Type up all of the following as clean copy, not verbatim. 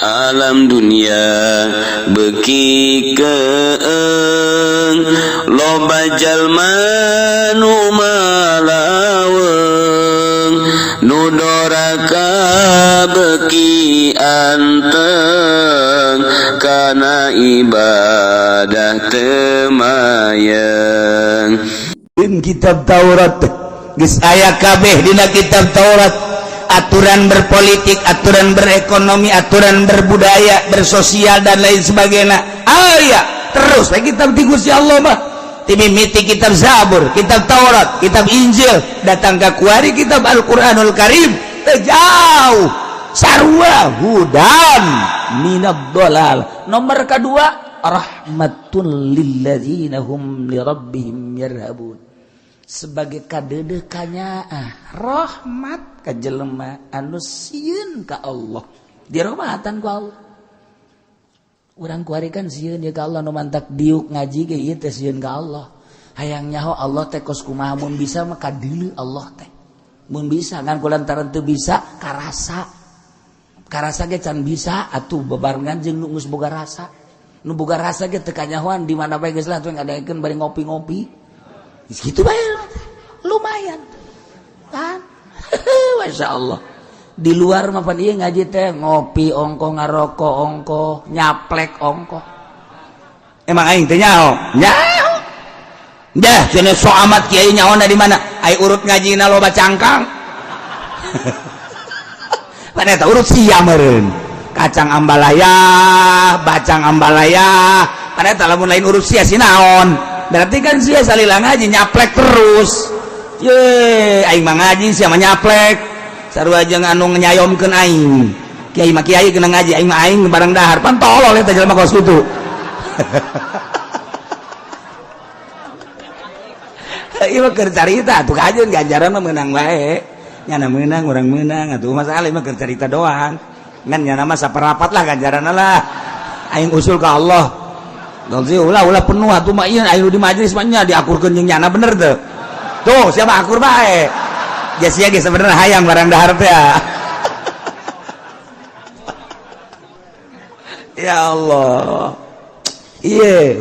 alam dunia beki keeng loba jalma nu malaweng nu doraka beki anteng kana ibadah temayang. Kitab Taurat geus aya kabeh dina kitab Taurat. Aturan berpolitik, aturan berekonomi, aturan berbudaya, bersosial dan lain sebagainya. Aya terus kitab ti Gusti Allah mah. Ti mimiti kitab Zabur, kitab Taurat, kitab Injil, datang ka kuari kitab Al-Qur'anul Karim. Teu jauh. Sarua hudan minad dhalal. Nomor kedua rahmatul lilladzina hum li rabbihim yarhabun. Sebagai kadedekannya rahmat ka jelema anu sieun ka Allah dirahmatan ku Allah. Urang kuarikeun sieun ya ka Allah nu mantak diuk ngaji ge ieu teh sieun ka Allah. Hayang nyaho Allah teh kos kumaha mun bisa mah kadeuleu Allah teh. Mun bisa ngan kulantaran teu bisa karasa. Karasa ge can bisa atuh bebarengan jeung nu geus boga rasa. Nu boga rasa ge teu kanyahoan di mana bae geus lah tuh ngadakeun bari ngopi-ngopi. Gitu bae lumayan kan. Masya Allah di luar mah pan ieu ngaji teh ngopi ongko ngarokok ongko nyaplek ongko emang aing teh nyaho dah cenah so amat kiai nyaona di mana ai urut ngajina loba cangkang pan eta urut sia meureun kacang ambalaya bacang ambalaya pan eta lamun lain urut sia sinaon. Berarti kan sia salila ngaji nyaplek terus. Ye, aing mah ngaji sia mah nyaplek. Sarua jeung anu nyayomkeun aing. Kiai mah kiai kena ngaji, aing mah aing bareng dahar. Pan tolol eta jelema kos kitu. Ieu mah keur carita atuh kajeun ganjaran mah meunang bae. Nyana meunang urang meunang atuh masalah mah keur carita doang. Ngan nyana mah saperapat lah ganjaranna lah. Aing usul ka Allah. Dalsi ulah penuh atuh mah ieu aya di majelis mah nya diakurkeun jeung nyana bener teu. Tuh siapa akur bae. Geus sia geus sebenarnya hayang barang dahar teh. Ya Allah. Ieu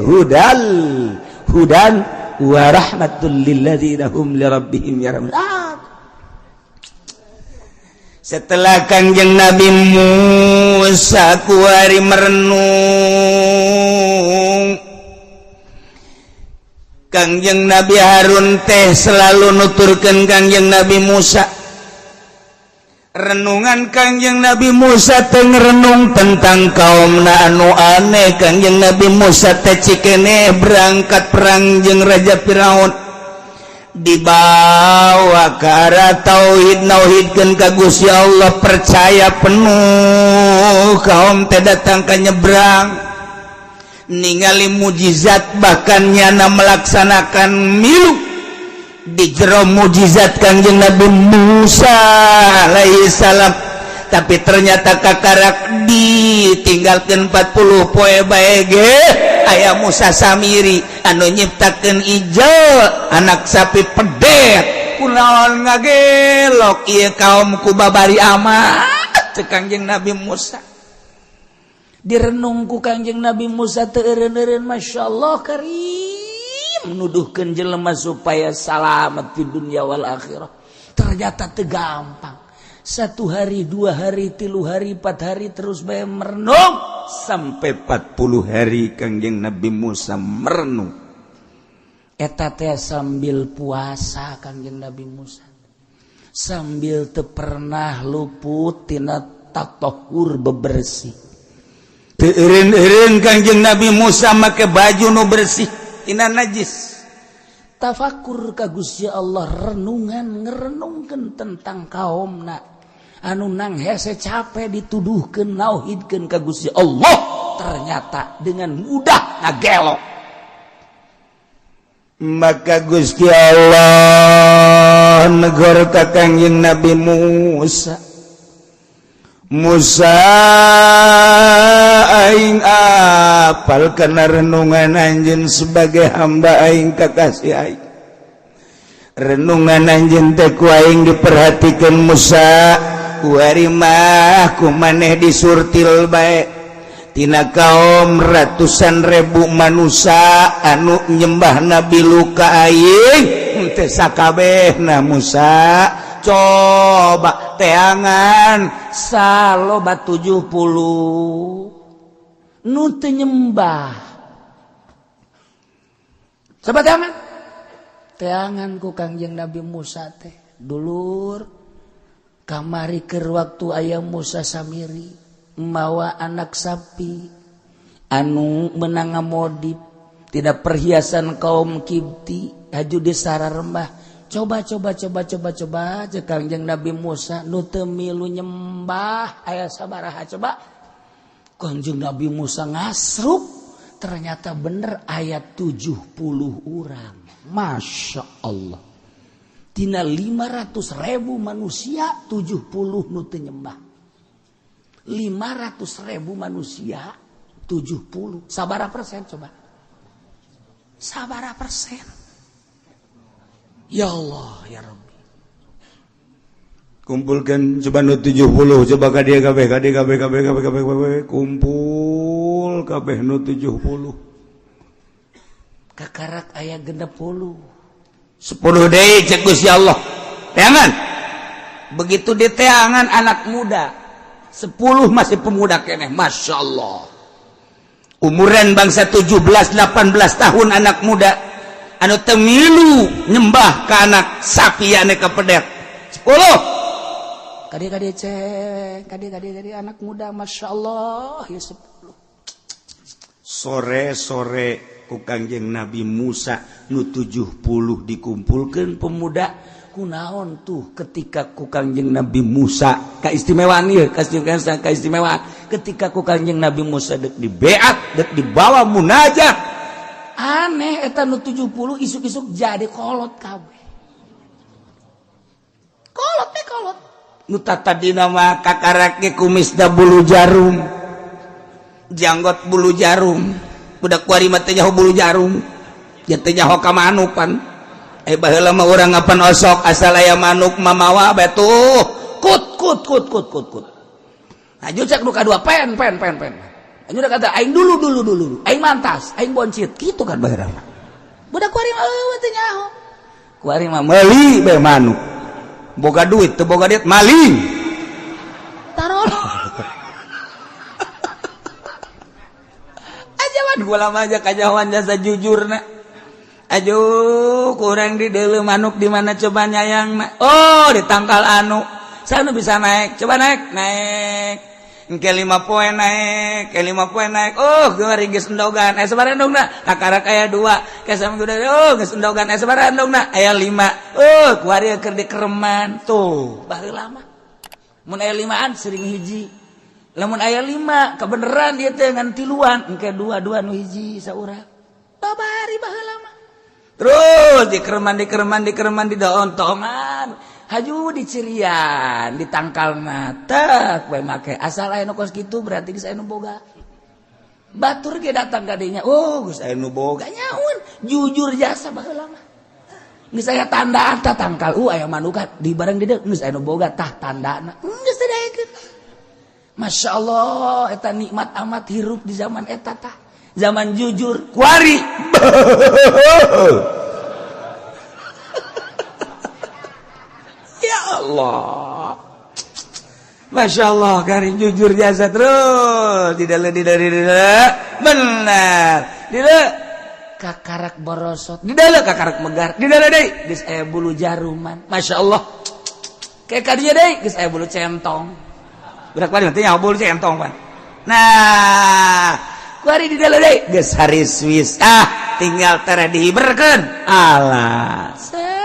hudan wa rahmatul lil ladzina hum li rabbihim yarhabun. Setelah Kangjeng Nabi Musa kuari merenung, Kangjeng Nabi Harun teh selalu nuturkeun Kangjeng Nabi Musa. Renungan Kangjeng Nabi Musa teh ngrenung tentang kaumna anu aneh. Kangjeng Nabi Musa teh cikene berangkat perang jeung Raja Firaun. Dibawa ke arah tauhid nauhidkeun ka Gusti Allah percaya penuh kaum teh datang ka nyebrang ningali mujizat bahkan nyana melaksanakan milu di jero mujizat Kangjeng Nabi Musa alaihi salam tapi ternyata kakarak ditinggalkeun 40 poe bae ge aya Musa Samiri anu nyiptakeun ijo anak sapi pedet kunaon ngagelok ieu kaum ku babari amat teh Kangjeng Nabi Musa direnung ku Kangjeng Nabi Musa teu eureun-eureun masyaallah karim nuduhkeun jelema supaya salamet di dunia wal akhirah ternyata teu gampang. 1 hari, 2 hari, 3 hari, 4 hari terus bae merenung sampai 40 hari Kangjeng Nabi Musa merenung. Eta teh sambil puasa Kangjeng Nabi Musa. Sambil teu pernah luput tina tatahur bebersih. Teu eureun-eureun Kangjeng Nabi Musa make baju nu bersih tina najis. Tafakur ka Gusti Allah renungan ngerenungkeun tentang kaumna anu nang hese capek dituduhkeun nauhidkeun ka Gusti Allah ternyata dengan mudah ngagelok. Maka Gusti Allah negor ka Kangjeng Nabi Musa. Musa aing apal kana renungan anjeun sebagai hamba aing kakasih aing. Renungan anjeun teh ku aing diperhatikeun Musa kuarimah ku maneh disurtil bae tina kaum ratusan ribu manusia anu nyembah Nabi Luka aing teu sakabehna Musa coba teangan saloba 70 nu teu nyembah coba teangan ku Kangjeng Nabi Musa teh dulur kamari keur waktu aya Musa Samiri mawa anak sapi anu menang ngamodip tidak perhiasan kaum Kipti haju di sararembah coba cek Kangjeng Nabi Musa nu teu milu nyembah aya sabaraha coba Kangjeng Nabi Musa ngasruk ternyata bener ayat 70 orang Masya Allah tina 500.000 manusia 70 nu teu nyembah 500.000 manusia 70 sabaraha persen coba sabaraha persen ya Allah ya Rabbi kumpulkan coba nu 70 coba ka dieu kabeh kumpul kabeh nu 70 kakarak aya 60 10 deui cek Gusti Allah teangan begitu diteangan anak muda 10 masih pemuda keneh Masya Allah umuran bangsa 17-18 tahun anak muda anu teu milu nyembah ka anak sapi anu kapedek 10 kadi cek kadi anak muda Masya Allah ya 10 sore ku Kangjeng Nabi Musa nu 70 dikumpulkeun pemuda kunaon tuh ketika ku Kangjeng Nabi Musa kaistimewaan ieu kaistimewaan ketika ku Kangjeng Nabi Musa dek di beat dek dibawa munajat aneh eta nu 70 isuk-isuk jadi kolot kabeh kolot nu tatadina mah kakarake kumisna bulu jarum janggot bulu jarum budak kuari mah teh nyaho bulu jarum ya teh nyaho ka manukan baheula mah urang ngapan osok asal aya manuk mamawa betuh kut aju cek nu kadua pen aju udah kata aing dulu aing mantas aing boncit kitu kan baheula budak kuari mah teh nyaho kuari mah meuli bae manuk boga duit teu boga duit maling taruh ajawan gula mah aja kajawan jasa jujurna aduh kurang di deuleu manuk di mana coba nyayangna oh di tangkal anu saya bisa naik coba naik engke 5 poe naik oh geus geus endogan sabaraha endogna kakarak aya 2 ke sampe oh geus endogan sabaraha endogna aya 5 oh kuari keur dikereman tuh baheula mah mun aya 5an sering hiji lamun aya 5 kebeneran dieu teh ngan tiluan engke 2 nu hiji saurang babari baheula mah terus dikereman di daun tongan haju dicirian di tangkalna tak bae make asal aya nu kos kitu berarti geus aya nu boga batur ge datang ka dinya oh geus aya nu boga nyaun jujur jasa baheula mah geus aya tanda tah tangkal aya manuka di bareng di deuk geus aya nu boga tah tandana geus didaekeun Masya Allah eta nikmat amat hirup di zaman eta tah zaman jujur kuari ya Allah Masya Allah kari jujur jasa terus didale benar didale kakarak borosot didale kakarak megar didale deui geus aya bulu jaruman Masya Allah kayak kadinya deui geus aya bulu centong berak balik nanti bulu centong pan nah kuari didale deui geus haris wis tinggal tere dihiberkeun alah set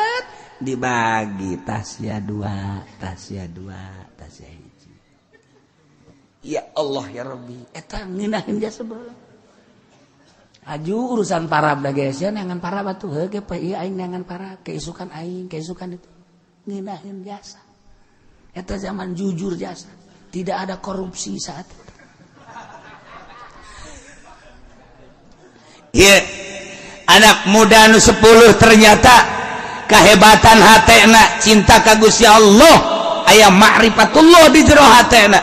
dibagi tasya 2 tasya hiji ya Allah ya Rabbi eta ngeunaheun jasa baheula aju urusan parab da geus ya neangan parab atuh heuh ge ieu aing neangan parab keisukan aing keisukan itu ngeunaheun jasa eta zaman jujur jasa tidak ada korupsi saat itu iya anak muda nu 10 ternyata kehebatan hatena cinta ka Gusti Allah aya ma'rifatullah di jero hatena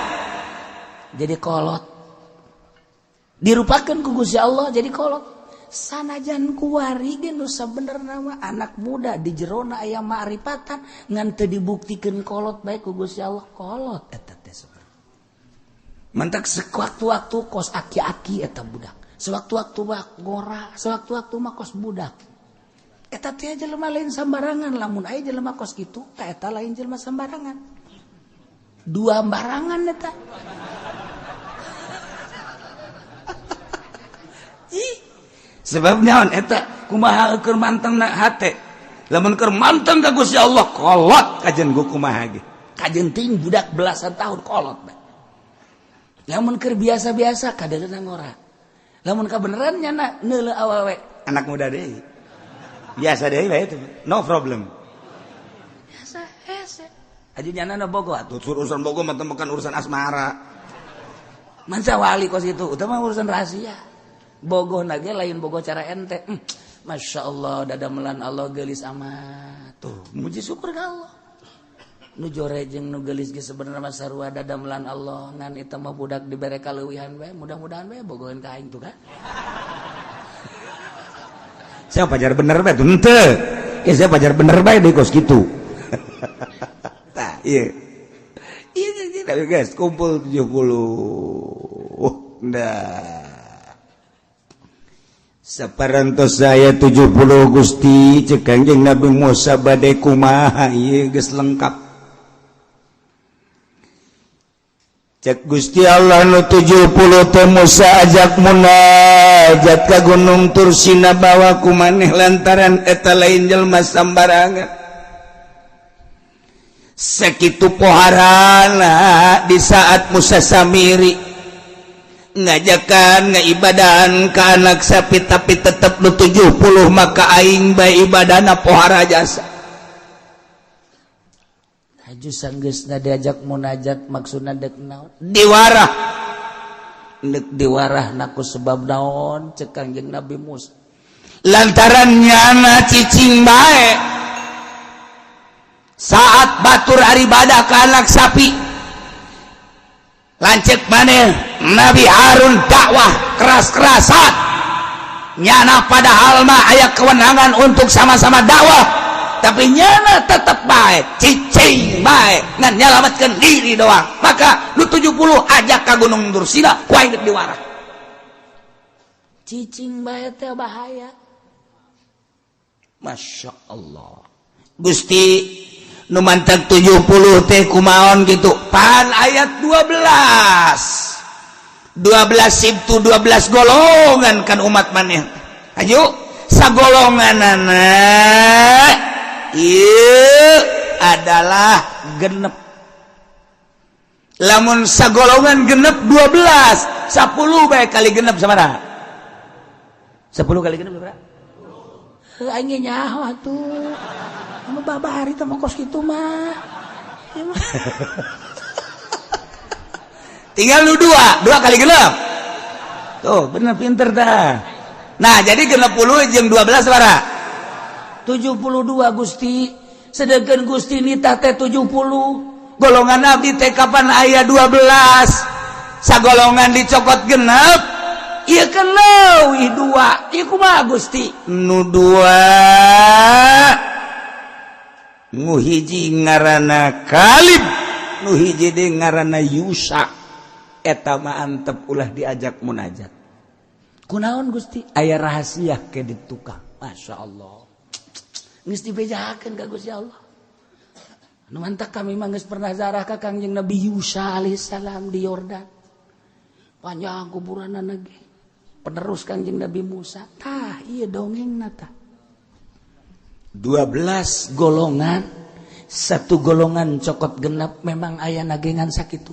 jadi kolot dirupakeun ku Gusti Allah jadi kolot sanajan kuari ge nu sabenerna mah anak muda di jerona aya ma'rifatan ngan teu dibuktikeun kolot bae ku Gusti Allah kolot eta teh mantak sewaktu-waktu kos aki-aki eta budak sewaktu-waktu mah ngora sewaktu-waktu mah kos budak eta teh jelema lain sambarangan lamun aya jelema kos kitu ka eta lain jelema sambarangan dua barangan eta sebab naon eta kumaha keur manteng na hate lamun keur manteng ka Gusti Allah kolot kajen gua kumaha ge kajen ting budak belasan tahun kolot bae lamun keur biasa-biasa kadeureuna ngora lamun kabeneran nyana neuleuh awewe anak muda deui biasa deui bae itu no problem biasa hese aja nyana bogo atuh urusan bogo mah bukan urusan asmara manca wali kos itu utama urusan rahasia bogoh nage lain bogoh cara ente Masya Allah dadamelan Allah gelis amat tuh muji syukur ka Allah nu jore jeung nu gelis ge sebenarnya mah sarua dadamelan Allah ngan eta mah budak dibere kaleuwihan bae mudah-mudahan bae bogoheun ka aing tuh kan saya pajar bener bae tuh henteu ge saya pajar bener bae deui kos kitu tah ieu tapi guys kumpul 70 dah saparantos saya 70 Gusti cek Kangjeng Nabi Musa bade kumaha ieu geus lengkap cek Gusti Allah nu 70 teh Musa ajak munajat ka Gunung Tursina bawa ku maneh lantaran eta lain jelema sambarangan sakitu poharana di saat Musa Samiri ngajakan ngaibadahan ke anak sapi tapi tetap lu 70 maka aing bae ibadana pohara jasa haju sanggeusna diajak munajat maksudna dek naon diwarah dek diwarah naku sebab naon cek Kangjeng Nabi Musa lantaran nyana cicing bae saat batur aribadah ke anak sapi lancet maneh Nabi Harun dakwah keras-kerasan nyana padahal mah aya kewenangan untuk sama-sama dakwah tapi nyana tetap baik cicing baik ngan nyalamatkan diri doang maka lu 70 ajak ka Gunung Dursina ku aing diwarah cicing baik teh bahaya Masya Allah Gusti nu mantag 70 teh kumaon gitu pan ayat 12 Sibtu 12 golongan kan umat maneh ayo sagolonganana ieu adalah genep lamun sagolongan genep 12 10 bae kali genep sabaraha 10 kali genep sabaraha aing nyaho atuh anu babari teh kos kitu mah tinggal lu 2 kali genep tuh bener pinter dah nah jadi genep 10 jeung 12 sabaraha 72 Gusti sedangkan Gusti nitah teh 70 golongan abdi teh kapan aya 12 sagolongan dicokot genep ieu kan leuwih 2 ieu kumaha Gusti nu 2 nu hiji ngaranna Kalib nu hiji de ngaranna Yusa eta mah antep ulah diajak munajat kunaon Gusti aya rahasia ke di tukang Masya Allah geus dibejakeun ka Gusti Allah nu mantak kami mah geus pernah zarah ka Kangjeng Nabi Yusa alaihissalam di Yordan panjang kuburanna ge penerus Kangjeng Nabi Musa tah ieu dongengna tah 12 golongan satu golongan cokot genep memang aya nagengan sakitu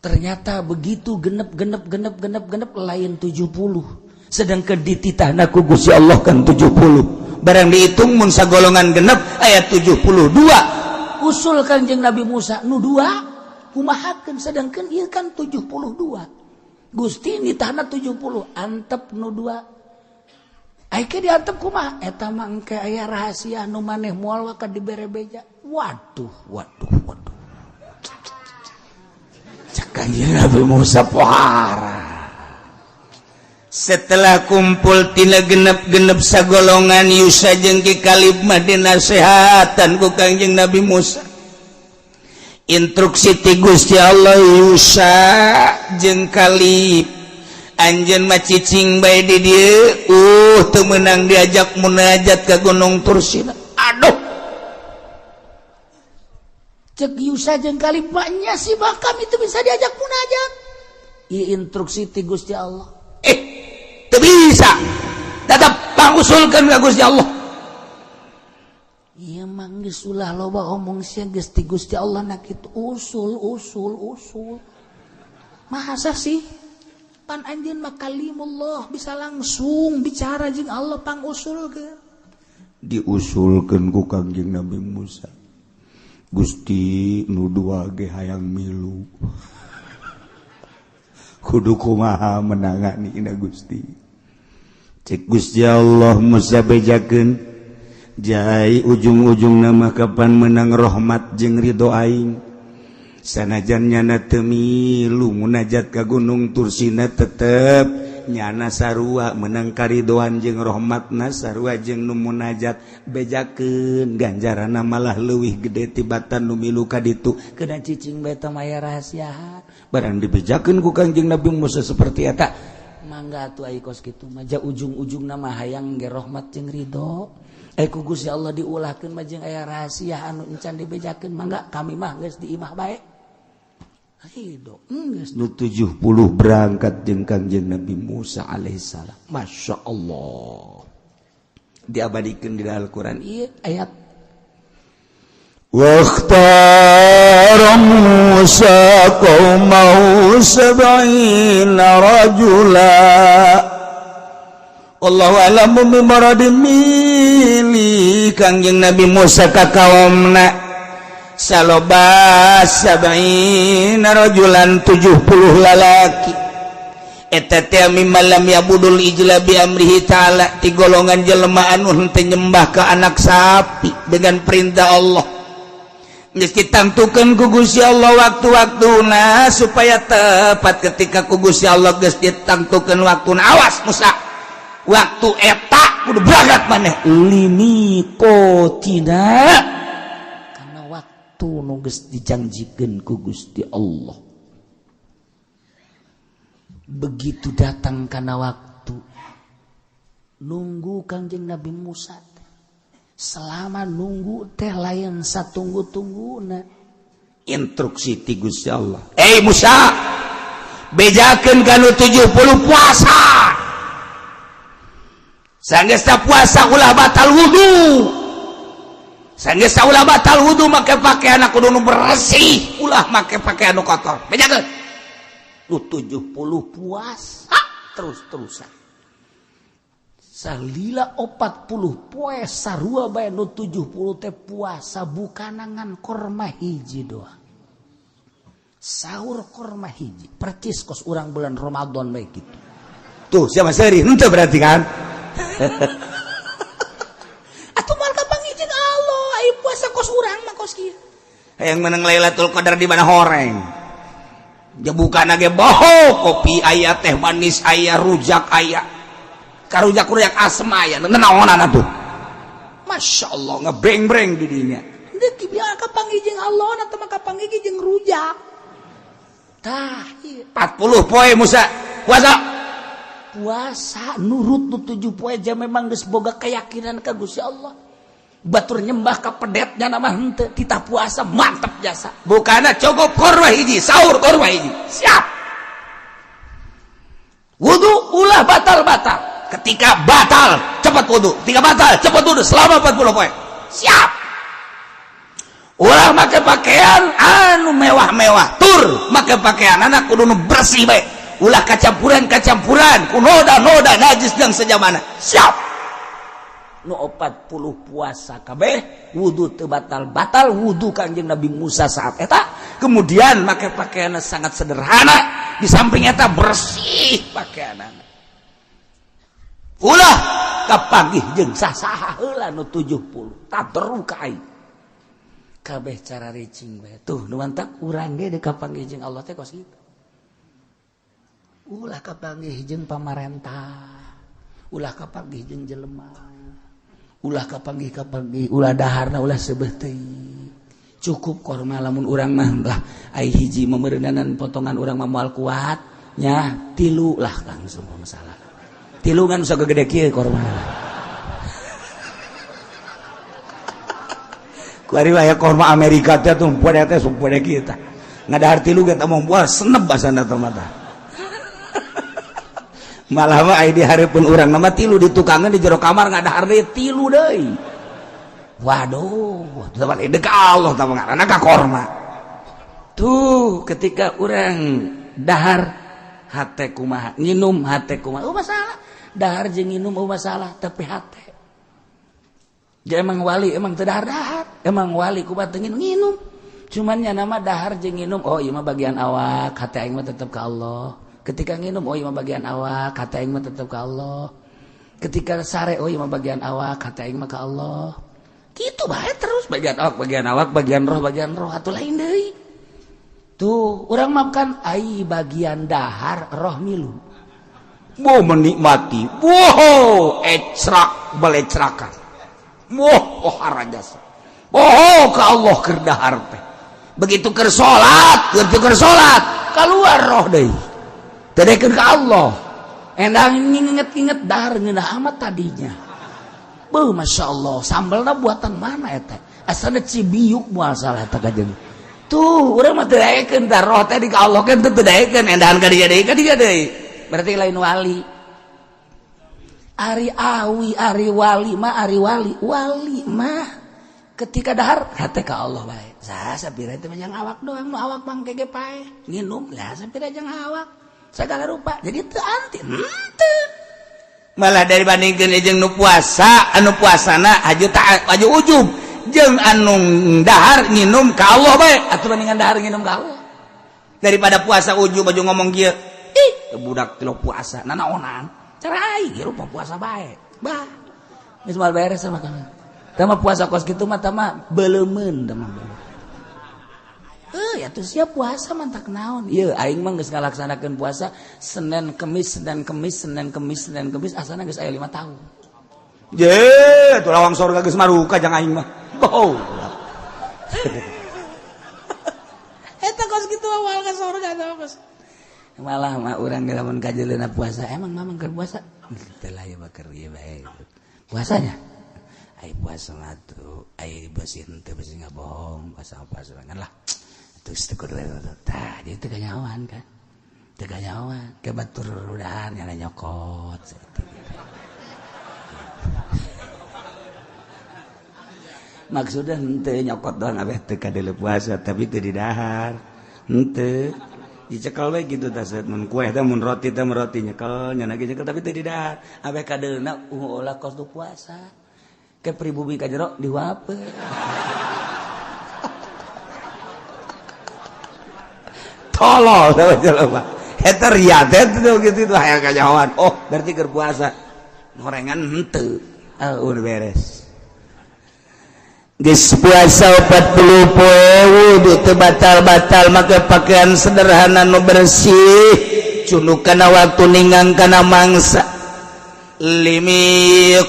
ternyata begitu genep lain 70 sedangkan dititahna ku Gusti Allah kan 70 barang dihitung mun sagolongan genep aya 72 usul Kangjeng Nabi Musa nu 2 kumahakeun sedangkan ieu kan 72 Gusti nitahna 70 antep nu 2 aike diantep kumaha eta mah engke aya rahasia nu maneh moal ka dibere beja Waduh. Cek Kanjeng Nabi Musa pohara. Setelah kumpul tina genep sagolongan Yusa jeung Ki Kalib mah dinasehatan ku Kanjeng Nabi Musa. Instruksi ti Gusti Allah Yusa jeung Kalib. Anjeun mah cicing bae di dieu, teu meunang diajak munajat ka Gunung Tursina. Aduh. Cek Yusa jeung Kalib nya si Bakam itu bisa diajak munajat. Ieu instruksi ti Gusti Allah. Teu bisa. Tetep pangusulkeun ka Gusti Allah. Ieu mah geus ulah loba omong sia geus ti Gusti Allah na kitu usul. Masa sih? Pan anjeun mah kalimullah bisa langsung bicara jeung Allah pangusulkeun. Diusulkeun ku Kanjeng Nabi Musa. Gusti nu dua ge hayang milu. Kudu kumaha menanganina Gusti. Cek Gusti Allah Musa bejakeun jai ujung-ujungna mah kapan menang rahmat jeung ridho aing. Sanajan nyana teu milu munajat ka Gunung Tursina tetep nyana sarua menang karidoan jeung rahmatna sarua jeung nu munajat bejakeun ganjaranna malah leuwih gede tibatan nu milu ka ditu kedah cicing bae teh aya rahasia barang dibejakeun ku Kanjeng Nabi Musa seperti eta mangga atuh ai kos kitu mah ujung-ujungna mah hayang ge rahmat jeung ridho ku Gusti Allah diulahkeun mah jeung aya rahasia anu encan dibejakeun mangga kami mah geus diimah bae. Nu 70 berangkat jeung Kanjeng Nabi Musa alaihissalam. Masya Allah. Diabadikeun di Al-Quran ieu ayat. Waqtara Musa qaumahu 70 rajula. Allahu a'lamu bimaradi mili Kanjeng Nabi Musa ka kaumna. Saloba 70 rajulan 70 lalaki eta teh malam ya budul ijla bi amrihi ta'ala ti golongan jelema anu henteu nyembah ka anak sapi dengan perintah Allah geus ditantukeun ku Gusti Allah waktu-waktuna supaya tepat ketika ku Gusti Allah geus ditantukeun waktuna awas Musa waktu eta kudu berangkat maneh limikotina nu geus dijanjikeun ku Gusti Allah. Begitu datang kana waktu nunggu Kanjeng Nabi Musa selama nunggu teh layan satunggu-tungguna instruksi ti Gusti Allah. Musa bejakeun kanu 70 puasa. Sanggeus puasa ulah batal wudu. Sanggeus ulah batal wudu make pakaian kudu nu bersih, ulah make pakaian nu kotor. Bejakeun. Nu 70 puasa terus-terusan. Salila 40 poe sarua bae nu 70 teh puasa bukanangan korma hiji doang. Sahur korma hiji, percis kos urang bulan Ramadan bae kitu. Tuh, siapa seri? Henteu berarti kan? Puasa kos urang mah kos kieu. Hayang menang Lailatul Qadar di mana horeng. Jabukana ge boho, kopi aya, teh manis aya, rujak aya. Karujak-rujak asem aya, naonan atuh. Masya Allah ngebreng-breng di dinya. Deuk biar kapanggih jeung Allah na teh mah kapanggih jeung rujak. Tah, 40 poe Musa puasa. Puasa nurut nu 7 poe jam memang geus boga keyakinan ka Gusti Allah. Batur nyembah ka pedetnya nama henteu titah puasa mantep jasa bukana cukup korma hiji sahur korma hiji siap wudu ulah batal ketika batal cepat wudu ketika batal cepat wudu selama 40 poin siap ulah make pakaian anu mewah-mewah tur make pakaian anak kudu nu bersih bae ulah kacampuran ku noda najis jeung sejamana siap nu 40 puasa kabeh wudu teu batal wudu Kanjeng Nabi Musa saat eta kemudian make pakaian sangat sederhana di samping eta bersih pakaianna ulah kapanggih jeung saha heula nu 70 tadru ka aing kabeh cara ricing we. Tuh nu mantap urang ge kapanggih jeung Allah teh kos kitu. Ulah kapanggih jeung pamarentah. Ulah kapanggih jeung jelema. Ulah kapanggih ulah daharna ulah seubeuh teuing. Cukup korma lamun urang mah lah ai hiji memeureunanan potongan urang mah moal kuat nya 3 lah langsung masalah. 3 kan usah gede kieu korma. Kuari waya korma Amerika teh tuh poe teh sumpah kieu tah. Ngadahar 3 ge teh mah buah senep basana teh mah tah. Malah mah ai di hareupeun urang nama 3 di tukangan di jero kamar ngadahar deui 3 deui. Waduh, zaman ide ka Allah tah ngaranna ka korma. Tuh ketika urang dahar hate kumaha, nginum hate kumaha. Oh masalah. Dahar jeung nginum oh masalah tapi hate. Jadi emang wali emang teu dahar-dahar. Emang wali kumaha teu nginum. Cuman nya nama dahar jeung nginum oh ieu mah bagian awak, hate aing mah tetep ka Allah. Ketika nginum oh ieu mah bagian awak, hate aing mah tetep ka Allah. Ketika sare oh ieu mah bagian awak, hate aing mah ka Allah. Gitu bae terus bagian awak, bagian roh atuh lain deui. Tuh, urang makan ai bagian dahar roh milu. Mau menikmati. Wow, ecrak balecrakan. Moh harajasa. Oh ka Allah keur dahar teh. Begitu keur salat, keluar roh deui. Tedekeun ka Allah. Endang nginget-inget dahar ngeunah amat tadinya. Beuh masyaallah, sambalna buatan mana eta? Asalna Cibiuk moal salah eta kajeung. Tuh, urang mah teu daekeun tah roh teh di ka Allah kan teu daekeun endahan ka dieu deui. Berarti lain wali. Ari wali mah ketika dahar hate ka Allah bae. Sapira teh mah awak doang, nu awak mah kege pae. Nginum lah sapira jeung awak. Sagala rupa. Jadi teu anti. Teu. Malah dari bandingkeun jeung nu puasa, anu puasana aju ujub jeung anu dahar nginum ka Allah bae. Atuh bandingan dahar nginum ka Allah. Daripada puasa ujub aju ngomong kieu. Ih, budak teu puasa, nanaonan. Cara aing rupa puasa bae. Bah. Geus moal beres sama kami. Tah mah puasa kos kitu mah tah mah beuleumeun tah mah. Ya tuh siap puasa mantak naon. Ieu aing mah geus ngalaksanakeun puasa Senin Kemis asana geus aya 5 tahun. Je, tuh lawang sorga geus maruka jang aing mah. Oh. Eta kos kitu awal ka sorga tah kos. Malah mah urang ge lamun kajeleuna puasa, emang mamang keur puasa? Teu lah ieu mah keur ieu bae. Puasanya ai puasa mah tuh ai bersih teu bersih ngabohong, puasa kan lah. Terus tegur tah dia teu ganyawan kan. Teu ganyawan, ke batur rudahan nyana nyokot. Maksudnya henteu nyokot doang abeh teu kadele puasa tapi teu didahar. Henteu. Dicekel we gitu tah set mun kue teh mun roti teh roti nyekel nyana ge nyekel tapi teu didahar. Abeh kadeuna ulah kos tu puasa. Ke pribumi ka jero diwapeun. Tolol jelema. Eta ria teh gitu hayang kanyawan. Oh, berarti keur puasa. Gorengan henteu. Udah beres. Geus puasa 40 poe wudu teu batal-batal make pakaian sederhana nu bersih. Cunukana waktu ningang kana mangsa. Limiqatina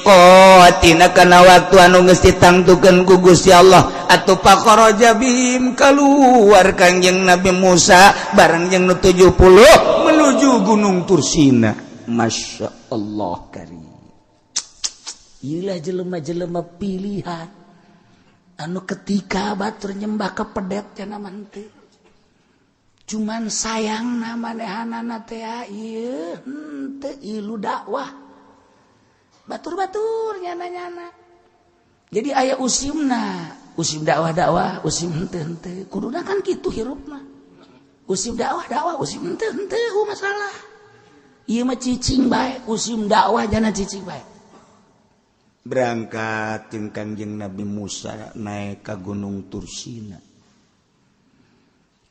kana waktu anu geus ditangtukeun ku Gusti Allah atuh faqaraja bihim kaluar Kangjeng Nabi Musa bareng jeung nu 70 menuju Gunung Tursina. Masya Allah karim. Ieulah jelema-jelema pilihan anu ketika batur nyembah ka pedet cenah mah teu. Cuman sayang manehanana teh ieu henteu ilu dakwah. Batur-batur nyana-nyana. Jadi aya usim dakwah, usim henteu. Kuduna kan kitu hirupna. Usim dakwah, usim henteu masalah. Ieu mah cicing bae, usim dakwah jana cicing bae. Berangkat jeung Kangjeng Nabi Musa naik ka Gunung Tursina.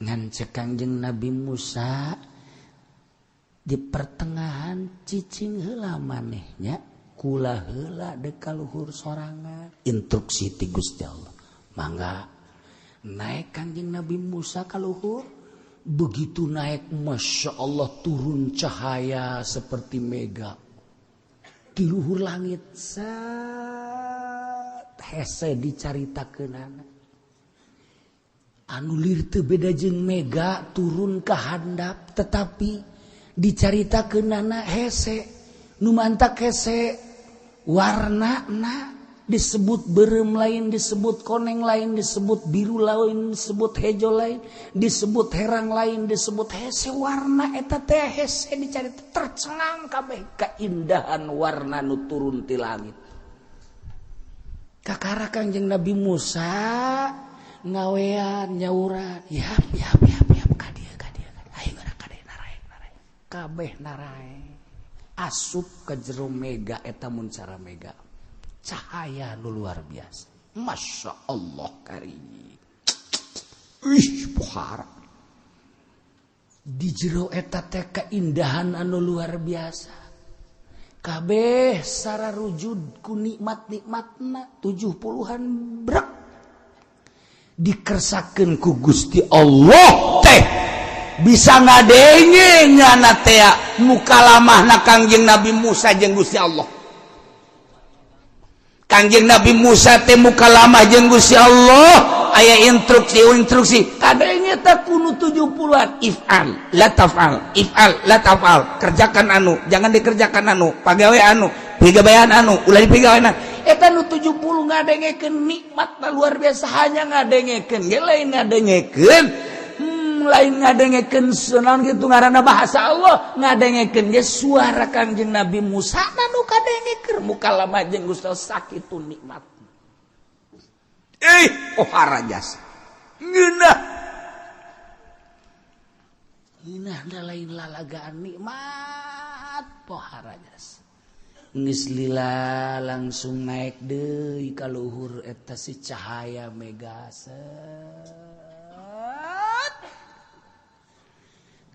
Ngan cek Kangjeng Nabi Musa di pertengahan cicing heula manehnya. Kula heula dek ka luhur sorangan instruksi ti Gusti Allah mangga naik Kangjeng Nabi Musa ka luhur. Begitu naik, Masya Allah, turun cahaya seperti mega di luhur langit. Hese dicaritakeunana anu lir teu beda jeung mega turun ka handap, tetapi dicaritakeunana hese nu mantak hese warnana disebut berem lain, disebut koneng lain, disebut biru lain, disebut hejo lain, disebut herang lain, disebut hese warna eta teh hese dicarita tercengang kabeh keindahan warna nu turun ti langit. Kakara Kangjeng Nabi Musa ngawean nyauran, yap kadia ayo kadek naraek kabeh naraek asup ke jero mega eta mun cara mega cahaya nu luar biasa. Masya Allah karim. Pohara di jero eta teh keindahan anu luar biasa. Kabeh sararujud ku nikmat-nikmatna 70-an brak dikersakeun ku Gusti Allah teh bisa ngadenge nyana teh mukalamahna Kangjeng Nabi Musa jeung Gusti Allah. Kangjeng Nabi Musa teh mukalamah jeung Gusti Allah aya instruksi kadenge teh kudu 70-an if'al la taf'al kerjakan anu jangan dikerjakan anu pagawe anu pigawean anu ulah dipigawean eta nu 70 ngadengekeun nikmat luar biasa hanya ngadengekeun ge lain ngadengekeun lain ngadengekeun sunan kitu ngaranna bahasa Allah ngadengekeun ge suara Kangjeng Nabi Musa nu kadengekeun mukalamah jeung Gusti Allah sakitu nikmat. Pohara jasa ngeunah da lain lalagaan nikmat pohara jasa geus lila langsung naik deui ka luhur eta si cahaya mega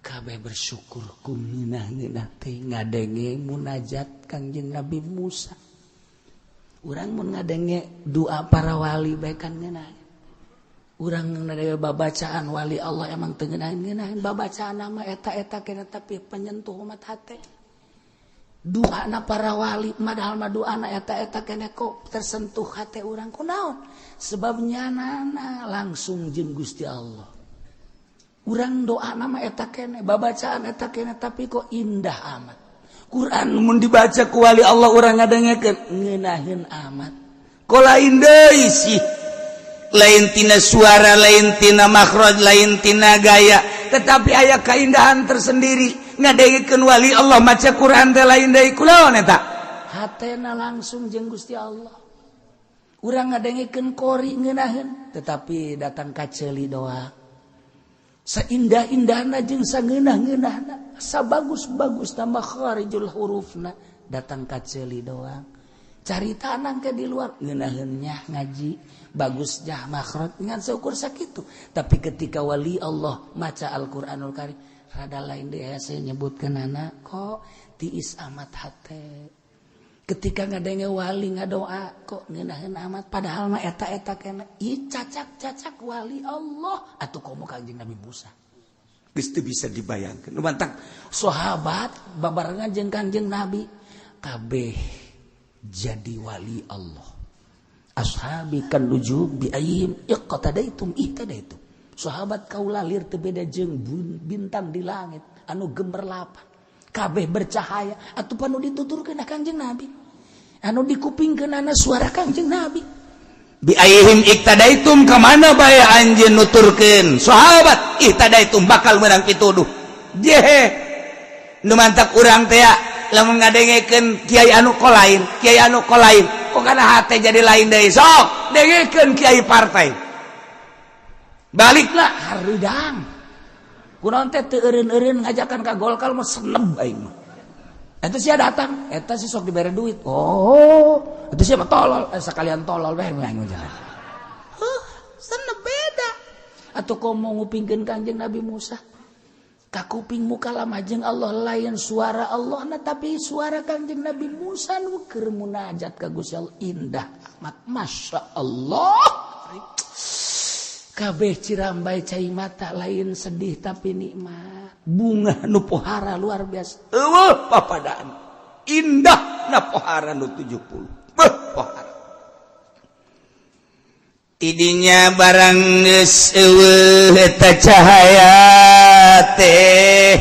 kabeh bersyukur ku ngeunah teh ngadenge munajat Kangjeng Nabi Musa. Urang mun ngadenge doa para wali bae kan ngeunah. Urang ngadenge babacaan wali Allah emang teu ngeunaheun babacaan mah eta kena tapi penyentuh umat hate. Doana para wali padahal mah doana eta kena kok tersentuh hate urang kunaon? Sebab nyanana langsung jeung Gusti Allah. Urang doana mah eta kene, babacaan eta kene tapi kok indah amat. Quran mun dibaca ku wali Allah urang ngadengekeun ngeunaheun amat. Ko lain deui sih. Lain tina suara, lain tina makhraj, lain tina gaya, tetapi aya keindahan tersendiri. Ngadengekeun wali Allah maca Quran teh lain deui kunaon eta? Hatena langsung jeung Gusti Allah. Urang ngadengekeun qori ngeunaheun, tetapi datang ka ceuli doa. Saindah-indahna jeung sangeunah-ngeunahna, sabagus-bagusna makharijul hurufna datang ka ceuli doang. Carita anang ke di luar ngeunaheun nya ngaji bagus jah makhraj ngan seukur sakitu. Tapi ketika wali Allah maca Al-Qur'anul Karim rada lain deui saya nyebutkeun anak kok tiis amat hate. Ketika ngadenge wali ngadoa kok ngeunaheun amat padahal mah eta kena ieu cacak-cacak wali Allah atuh komo Kangjeng Nabi Musa. Geus teu bisa dibayangkeun. Nu mantang sahabat babarengan jeung Kangjeng Nabi kabeh jadi wali Allah. Ashabi kan nujum bi ayyim iqtadaitum ihtadaitum. Sahabat kaula lir teu beda jeung bintang di langit anu gemerlapan. Kabeh bercahaya atuh panu dituturkeun ka Kangjeng Nabi. Anu dikupingkeunana suara Kangjeng Nabi. Bi ayyihim iqtadaitum ka mana bae anjeun nuturkeun. Sahabat ihtadaitum bakal meunang pituduh. Jehe. Nu mantap urang teh lamun ngadengekeun kiai anu lain kok kana hate jadi lain deui sok dengekeun kiai partai baliklah hareudang kunaon teh teu eureun-eureun ngajakan ka Golkar mah seneb aing mah eta sia datang eta si sok dibere duit oh eta sia mah tolol sakalian tolol bae aing jalan seneb beda atuh komo ngupingkeun Kangjeng Nabi Musa kakuping mukalamah jeung Allah lain suara Allah na tapi suara Kangjeng Nabi Musa nu keur munajat ka Gusti Allah indah amat masya Allah kabeh cirambai cai mata lain sedih tapi nikmat. Bunga nu pohara luar biasa. Eueuh papadaan. Indah na pohara nu 70. Pohara. Tidinya barang geus eueuh eta cahaya teh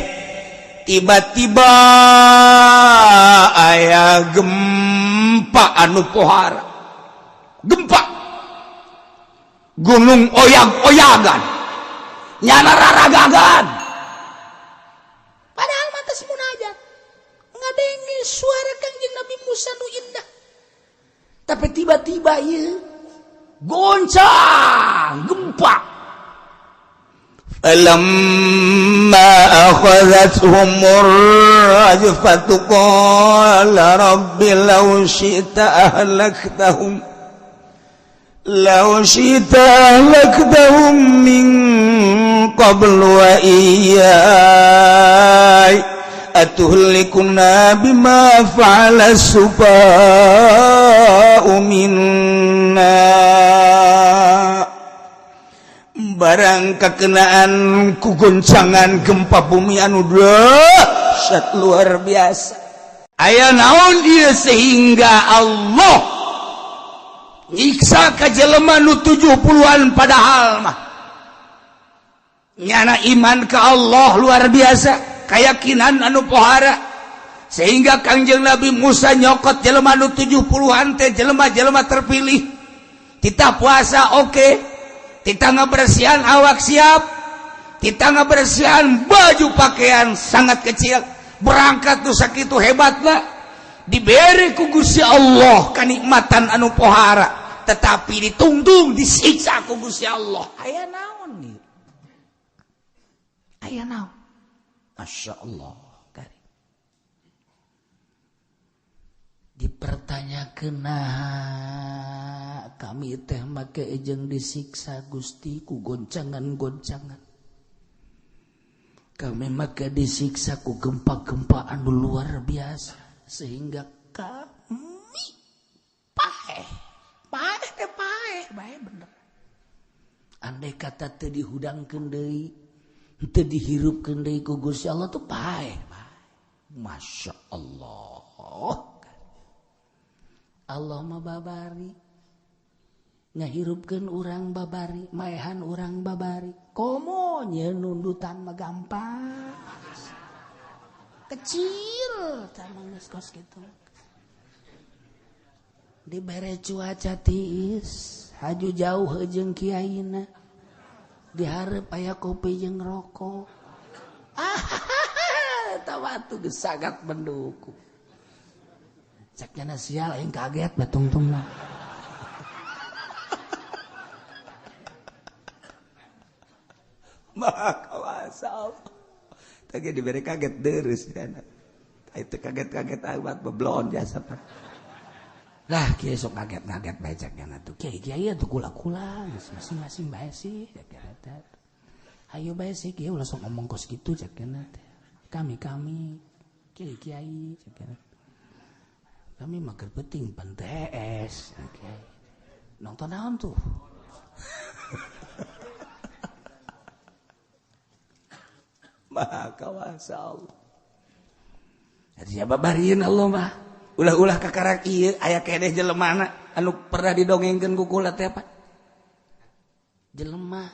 tiba-tiba aya gempa anu pohara. Gempa gunung oyag-oyagan nyana raragagan padahal mata semunajat ngadengi suara Kangjeng Nabi Musa nu indah tapi tiba-tiba ieu goncang gempa falamma akhadhathumur rajfatu qala rabbi law syi'ta ahlaktahum law syi'ta ahlaktahum min qablu wa iyyai atuhlikuna bima fa'ala sufa'u minna barang kakenaan ku goncangan gempa bumi anu dahsyat luar biasa aya naon ieu sehingga Allah nyiksa ka jelema nu 70-an padahal mah nyana iman ka Allah luar biasa keyakinan anu pohara sehingga Kangjeng Nabi Musa nyokot jelema nu 70-an teh jelema-jelema terpilih kita puasa oke, kita ngabersihan awak siap, kita ngabersihan baju pakaian sangat kecil berangkat tuh sakitu hebatna diberi ku Gusti Allah kanikmatan anu pohara tetapi ditungtung disiksa ku Gusti Allah aya naon ieu aya naon masyaallah kari dipertanyakeun kami teh make ejeng disiksa Gusti ku goncangan-goncangan kami make disiksa ku gempa-gempa anu luar biasa sehingga kami paeh bae bener andai kata teu dihudangkeun deui teu dihirupkeun deui ku Gusti Allah tuh paeh Masya Allah Allah mah babari ngahirupkeun urang babari maehan urang babari komo nya nundutan mah gampang kecil tamang geus kos kitu dibere cuaca tiis haju jauh jeung kiaina dihareup aya kopi jeung rokok eta watu geus sagat menduku cek cenah sial aing kaget batungtungna maka wasal tadi diberi kaget deres itu kaget-kaget amat beblon jasa lah kieu sok kaget-kaget bacakna tuh kiai atuh kula-kula masing-masing bae sih ayo bae sih kieu ulah sok ngomong kos kitu cakna kami kiai cakna kami mah keur penting pentes kiai nonton naon tuh maka wasal jadi babarieun Allah mah ulah-ulah kakarak ieu aya keneh jelemana anu pernah didongengkeun ku kula teh apa jelema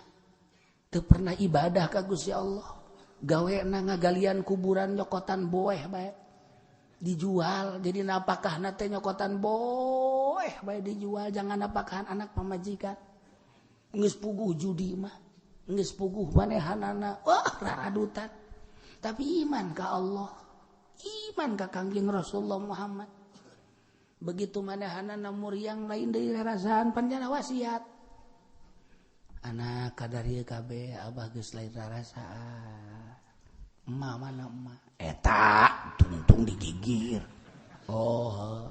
teu pernah ibadah ka Gusti Allah gawena ngagalian kuburan nyokotan boeh bae dijual jadi napakahna teh nyokotan boeh bae dijual jangan napakahan anak pamajikan geus puguh judi mah geus puguh manehanana wah raradutan tapi iman ka Allah iman ka Kangjeng Rasulullah Muhammad begitu manehanana muriang lain deui rarasaan panjana wasiat anak kadarieu kabeh abah geus lain rarasaan emak mana emak eta tungtung digigir oh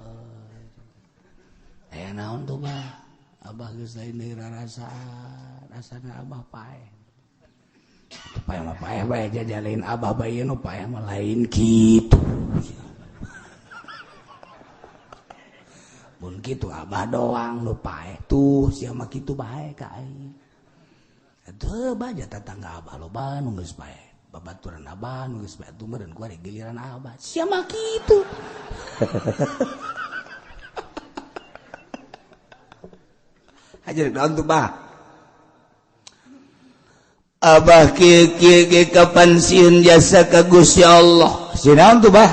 naon tuh mah abah geus lain deui rarasaan asana abah paeh paeh mah paeh bae jajalin abah bae nu paeh mah lain kitu mun kitu abah doang nu paeh tuh sia mah kitu bae ka aing baja tetangga abah loba nu geus bae babaturan abah nu geus bae tuh meureun ku giliran abah sia mah kitu. Ajar naon tuh bah abah kieu kapan sieun jasa ka Gusti Allah sinaon tuh bah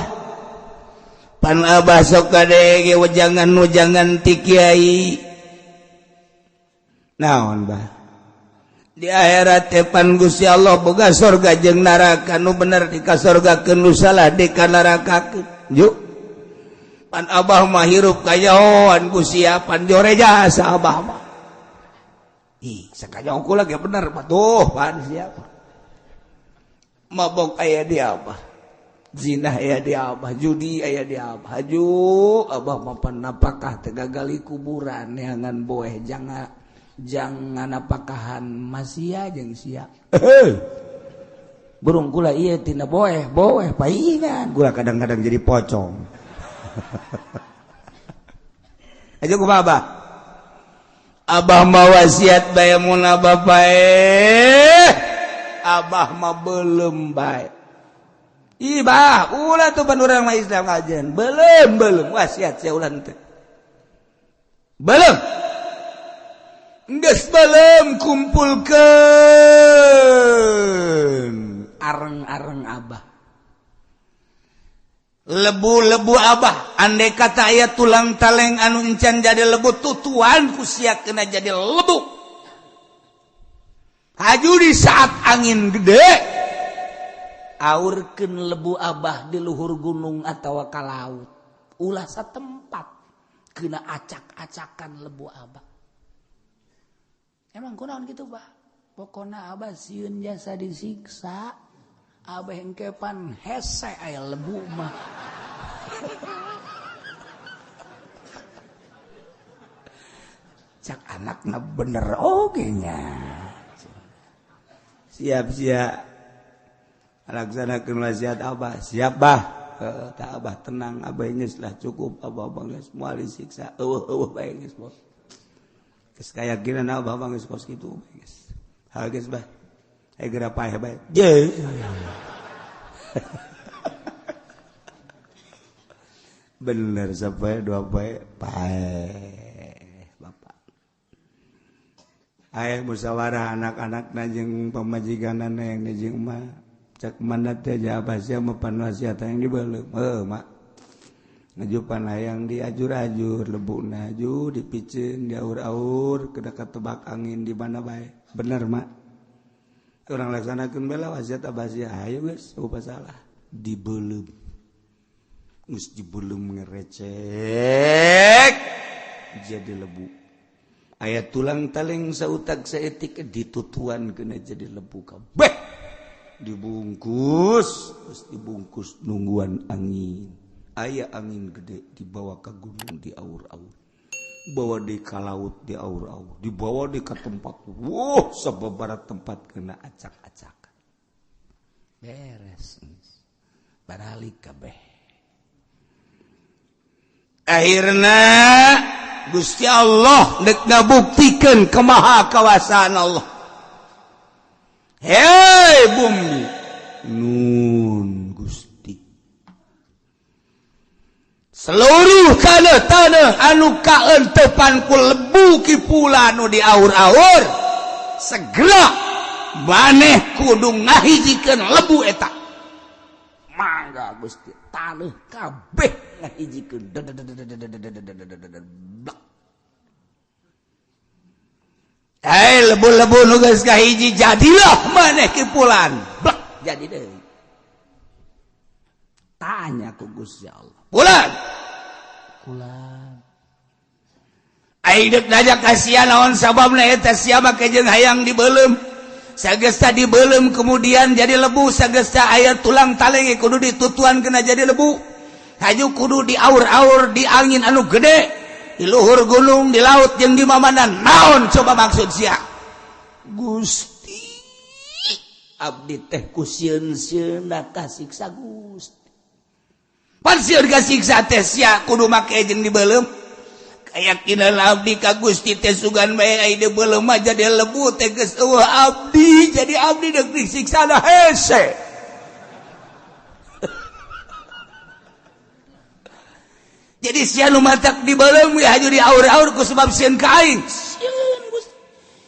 pan abah sok kadege wejangan ti kiai naon bah di akhirat pan Gusti Allah boga surga jeung neraka nu bener dikasorgakeun nu salah dikanarakakeun juk pan abah mah hirup kayaoan ku sia pan jore jasa abah mah ih sakanya aku lagi bener patuh pan siapa mabok aya di abah zina aya di abah judi aya di abah haju abah mapan napakah tegagali kuburan neangan boeh jangan apakahan masia jeung sia burung kula ieu tina boeh paingan kula kadang-kadang jadi pocong. Aja ku abah abah mah wasiat bae mun abah bae abah mah belum bae ih bah ulah tuh pan urang mah Islam ngajian belum wasiat sia ulah teh belum geus belum kumpulkeun areng-areng abah lebu-lebu abah andai kata aya tulang taleng anu encan jadi lebu tutuan ku sia kena jadi lebu haju di saat angin gede aurkeun lebu abah di luhur gunung atawa ka laut ulah satempat kena acak-acakan lebu abah emang kunaon kitu bah pokona abah sieun jasa disiksa abah engkepan hese aya lebu mah cak anakna bener oge nya siap-siap laksanakeun wasiat abah siap bah tah abah tenang abah geus lah cukup abah geus moal disiksa eueuh bae geus bos geus kayakinan abah geus kos kitu geus hal geus bah egera paeh bae je bener sampai dua bae paeh bapak aya musyawarah anak-anak jeung pamajikanana yang jeung mah cak mana teh abah sia mapan wasiat yang dibeuleum mak ngajupan hayang diajur-ajur lebuna aju dipicieun diaur-aur kada katebak angin di mana bae bener mak orang laksanakeun bela wasiat abah sia hayu geus eueuh salah dibeuleum geus dibeuleum ngerecek jadi lebu aya tulang taleng sautag saeutik ditutuan kena jadi lebu kabeh dibungkus terus dibungkus nungguan angin aya angin gede dibawa ke gunung di aur-aur bawa di ka laut di aur-aur dibawa di ka tempat sababaraha tempat kena acak-acakan beres baralik kabeh akhirna Gusti Allah dek ngabuktikeun kemaha kawasaan Allah hei bumi nun Gusti seluruh tanah anu kaentepan ku lebu kipula anu di aur-aur segera maneh kudu ngahijikeun lebu eta mangga Gusti tanah kabeh ngahijikeun lebu-lebu nu geus kahiji jadilah maneh kipulan jadi deui tanya ku Gusti Allah pulan aidek daja kasihan naon sababna eta sia make jeung hayang dibeuleum sagesta dibeuleum kemudian jadi lebu sagesta aya tulang taleng kudu ditutuan kena jadi lebu haju kudu di aur-aur di angin anu gede di luhur gunung di laut jeung di mamanan naon coba maksud sia Gusti abdi teh ku sieun-sieun kasiksa Gusti pan sieun kasiksa teh sia kudu make jeung dibeuleum Ayakinan abdi ka Gusti teh sugan bae ai deui belum jadi lebu teh geus abdi jadi abdi deuk disiksa da hese. Jadi sieun nu matak di beuleum we haju di aur-aur ku sebab sieun ka aing. Sieun Gusti.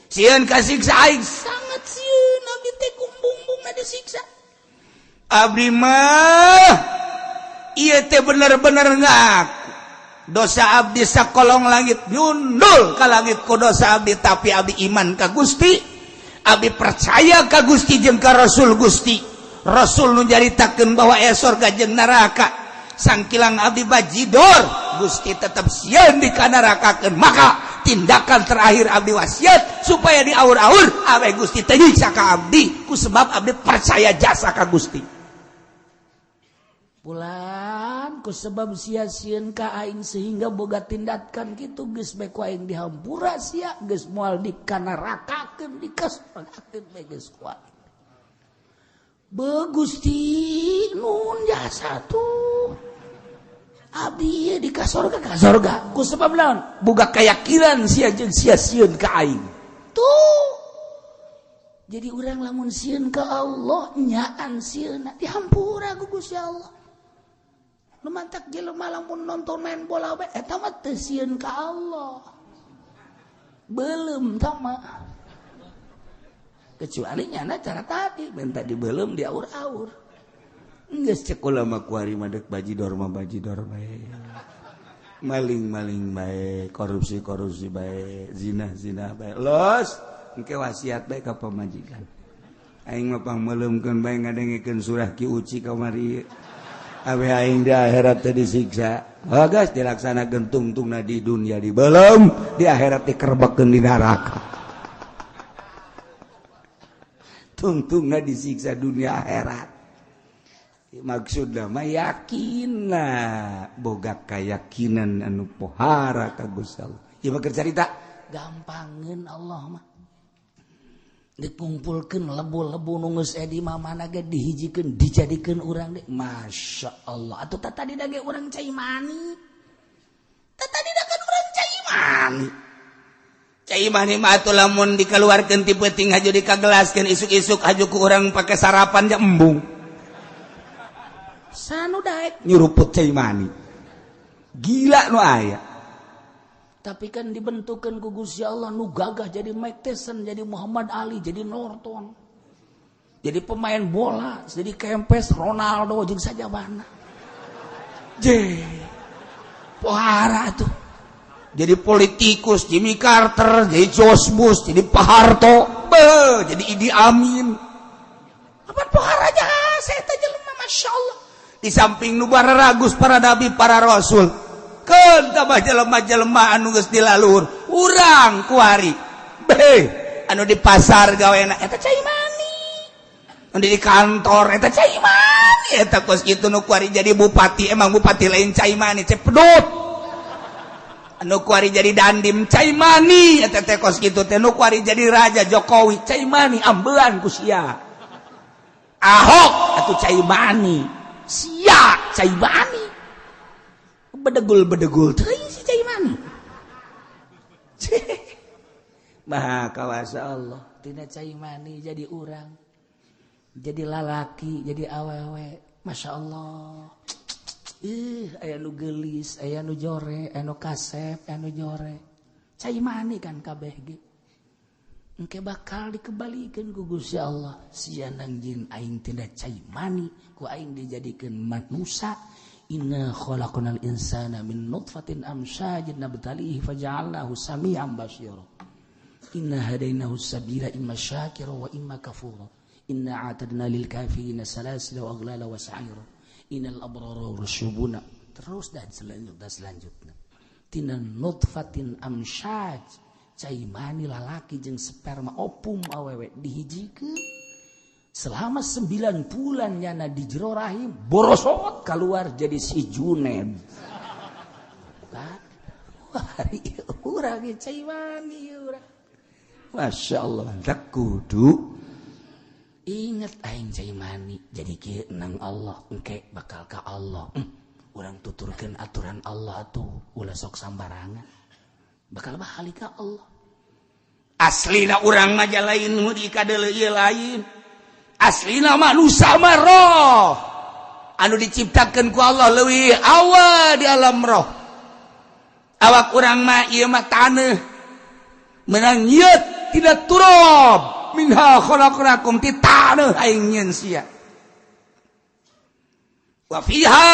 Sieun ka siksa aing sangat sieun abdi teh kumbung-bungna disiksa. Abdi mah ieu teh bener-bener ngaku dosa abdi sakolong langit nyundul ka langit ku dosa abdi tapi abdi iman ka Gusti abdi percaya ka Gusti jeung ka Rasul Gusti Rasul nu jaritakeun bahwa aya surga jeung neraka sangkilang abdi bajidor Gusti tetep sieun di ka nerakakeun maka tindakan terakhir abdi wasiat supaya di aur-aur awe Gusti teh nyiksa ka abdi ku sebab abdi percaya jasa ka Gusti pulan ku sebab sia-sieun ka aing sehingga boga tindakan kitu geus bae ku aing dihampura sia geus moal dikanarakakeun dikasorakeun bae geus ku aing. Gusti nun jasa tuh abdi ieu di ka sorga ku sebab naon boga kayakinan sia jeung sia-sieun ka aing tuh. Jadi urang lamun sieun ka Allah nyaan sieunna dihampura ku Gusti Allah. Lumantak jelema lamun nonton main bola we eta mah teu sieun ka Allah. Beuleum tah mah. Kecuali nyana cara tadi men tadi beuleum di aur-aur. Geus cek ulama kuari mah deuk bajidor mah bajidor bae. Maling-maling bae, korupsi-korupsi bae, zina-zina bae. Los engke wasiat bae ka pamajikan. Aing mah pangmeuleumkeun bae ngadengikeun surah Ki Uci kamari. Awe aing di akhirat teh disiksa. Bagas dilaksanakeun tungtungna di dunia di belum di akhirat dikerbekkeun di neraka. Tungtungna disiksa dunia akhirat. Maksudna mah yakinna boga kayakinan anu pohara ka Gusti Allah. Ieu mah carita gampangeun Allah mah. Dikumpulkan lebu-lebu nungus edi mamana ge dihijikeun dijadikeun urang deh masya Allah atuh tadi dage urang cai mani tadi dakan urang cai mani mah atuh lamun dikeluarkeun ti peuting haju dikagelaskeun isuk-isuk haju ku urang pake sarapan ja embung sanu daek nyuruput cai mani gila nu aya. Tapi kan dibentukkan ku Gusti Allah nu gagah jadi Mike Tyson, jadi Muhammad Ali, jadi Norton. Jadi pemain bola, jadi Kempes, Ronaldo jeung sajabana. Pohara tuh. Jadi politikus, Jimmy Carter, jadi George Bush, jadi Pak Harto, jadi Idi Amin. Apa pohara jasa eta jelema masyaallah. Di samping nu bararagus para nabi, para rasul. Keun tambah jelema-jelema anu geus dilalur urang kuari anu di pasar gawena eta cai mani anu di kantor eta cai mani eta kos kitu nu kuari jadi bupati emang bupati lain cai mani cek pedut anu kuari jadi dandim cai mani eta teh kos kitu teh nu kuari jadi raja Jokowi cai mani ambean ku sia Ahok atuh cai mani sia cai mani bedegul teuing si cai mani. Maha kawasa Allah tina cai mani jadi urang. Jadi lalaki, jadi awewe. Masya Allah. Aya nu geulis, aya nu jore, aya nu kasep, aya nu jore. Cai mani kan kabeh ge. Engke bakal dikembalikeun ku Gusti Allah. Sian anjeun aing tina cai mani, ku aing dijadikeun manusia. Inna khalaqnal insana min nutfatin amsyajin nabtalihi faja'alnahu sami'an basyira. Inna hadainahu sabila imma syakira wa imma kafura. Inna a'tadna lil kafirina salasila wa aghlala wa sa'ira. Innal abrara yushubuna. Terus dan selanjutnya. Tina nutfatin amsyaj cai mani lalaki jeung sperma opum awewe dihijikeun. Selama 9 bulan nyana di jero rahim borosot keluar jadi si Juned. Kan? Wah, urang cai mani urang. Masya Allah, tak kudu ingat aing cai mani jadi kieu nang Allah engke bakal ka Allah. Urang tuturkeun aturan Allah tuh ulah sok sambarangan. bakal balik ka Allah. Aslina urang mah lain mudi kadeuleul ieu lain. Aslina manusia mah roh anu diciptakeun ku Allah leuwih awal di alam roh. Awak urang mah ieu mah taneuh menang nyieut tina turab minha khalaqnakum ti taneuh aing nyieun sia. Wa fiha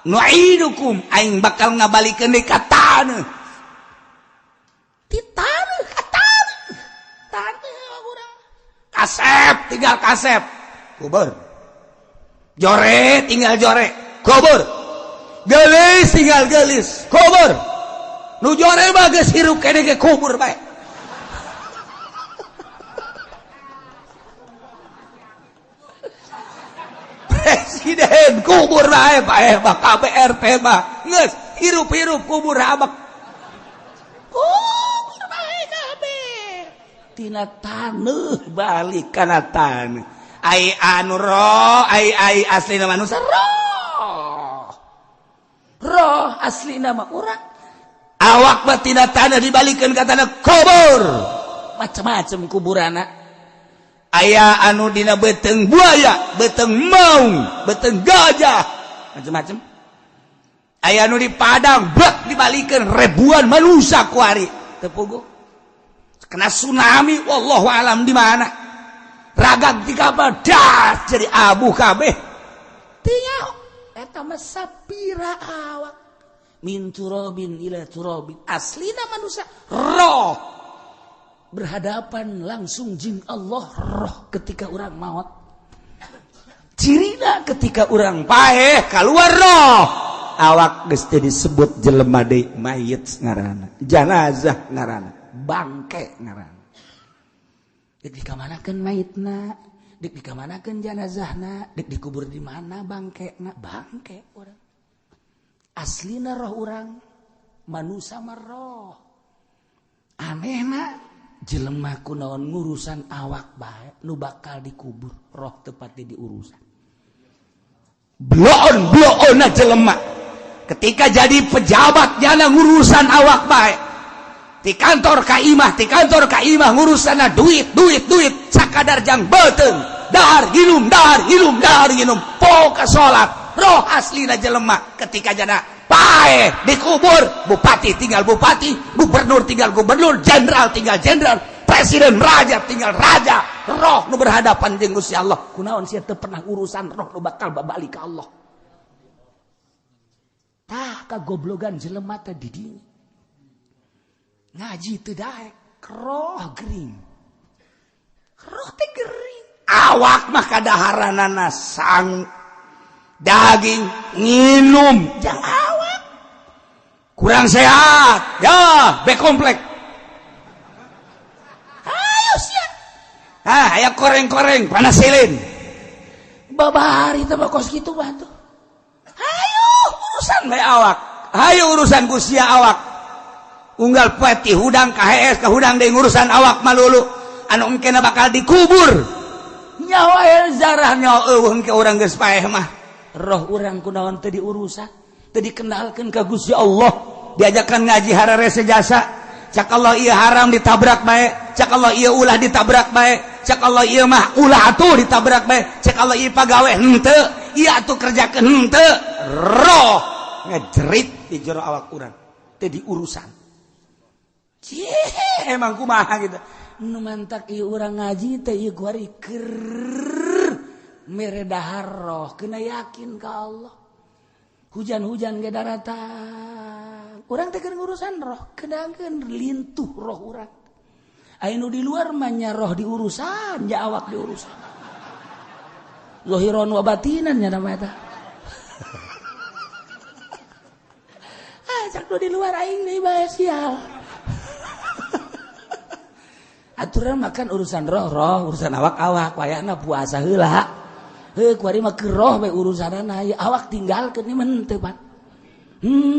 nu'idukum aing bakal ngabalikeun deui ka taneuh. Ti taneuh ka taneuh urang. Kasep tinggal kasep, kubur. Jore tinggal jore, kubur. Gelis tinggal gelis, kubur. Nu jore mah geus hirup kene ge kubur bae. Presiden kubur bae KBR teh mah geus hirup-hirup kubur abak. Kubur bae kabeh. Tina taneuh balik kana taneuh. Ai anu roh, ai aslina manusia roh. Roh aslina mah urang. Awak mah tina taneuh dibalikeun ka taneuh kubur. Macam-macam kuburana. Aya anu dina beteng buaya, beteng maung, beteng gajah, macam-macam. Aya anu di Padang, bak dibalikeun ribuan manusia ku ari. Teu puguh. Kena tsunami, wallahu alam di mana. Ragag di kapal das jadi abu kabeh. Teu nyaho. Eta mah sapira awak. Min turabin ila turabin. Aslina manusia roh. Berhadapan langsung jin Allah roh ketika orang maut. Cirina ketika orang paeh keluar roh. Awak geus disebut jelema deui mayit ngaranna, janazah ngaranna, bangke ngaranna. Dek dikamanakeun mayitna, dek dikamanakeun janazahna, dek dikubur di mana bangkena, bangke urang. Aslina roh urang, manusia mah roh. Anehna jelema kunaon ngurusan awak bae nu bakal dikubur roh tepatnya diurusan. Bloon jelema ketika jadi pejabat jana ngurusan awak bae. Di kantor ka imah ngurusana duit sakadar jang beuteung dahar nginum poka salat. Roh aslina jelema ketika jana pae dikubur, bupati tinggal bupati, gubernur tinggal gubernur, jenderal tinggal jenderal, presiden raja tinggal raja. Roh nu berhadapan jeung Gusti Allah. Kunaon sia teu pernah urusan roh nu bakal babalik ka Allah. Tah kagoblogan jelema teh di dieu. Ngaji teu daek, roh gering. Roh teh gering. Awak mah kadaharanana sang daging nginum jang awak kurang sehat ya be komplek. Ayo sia aya koreng-koreng panasilin babari teh kos kitu bantu. Ayo urusan bae awak, ayo urusan Gusti awak unggal peti hudang ka HS ka hudang deui urusan awak malulu anu engkena bakal dikubur nyawa zarah nyawa eueuh ke urang geus paeh mah. Roh urang kunaon teu diurusan, teu dikenalkeun ka Gusti Allah, diajakan ngaji harare sejasa. Cak Allah ieu haram ditabrak bae, cak Allah ieu ulah ditabrak bae, cak Allah ieu mah ulah atuh ditabrak bae, cak Allah ieu pagawe henteu, ieu atuh kerjakeun henteu. Roh ngejerit di jero awak urang, teu diurusan. Cie emang kumaha gitu. Nu mantak ieu urang ngaji teh ieu kuari keur mere dahar roh, kena yakin ke Allah. Hujan-hujan ge daratan. Urang teh keur ngurusan roh, kedangeun lintuh roh urang. Aya nu di luar mah nya roh diurusan, nya awak diurusan. Zahiron wa batinan nya nama eta. Cak nu di luar aing deui bae sial. Aturan makan urusan roh, urusan awak, wayahna puasa heula. Kuari mah keur roh bae urusanana ieu awak tinggalkeun ieu mah teu pan.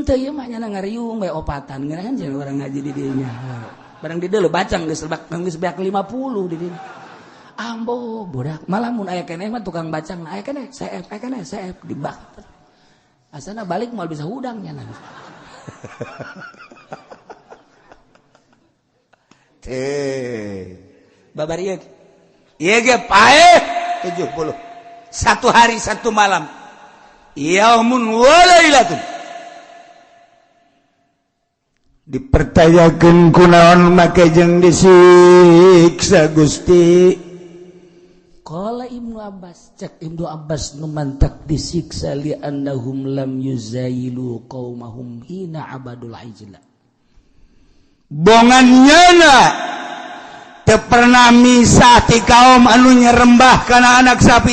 Teu ieu mah nya ngariung bae opatan ngeunaan jeung urang ngaji di dieu nya. Barang di dieu bacang geus beak 50 di dieu. Ambo budak malah mun aya keneh mah tukang bacang aya keneh CF di bak. Asana balik moal bisa hudang nya. Babarieu ieu ge paeh 70 satu hari satu malam yaumun wa lailatun dipertayakeun kunaon make jeung disiksa Gusti. Qala Ibnu Abbas, cek Ibnu Abbas nu mantak disiksa li annahum lam yuzailu qaumahum hina abadul ijla. Bongannyana teu pernah misah ti kaum anu nyerembah kana anak sapi.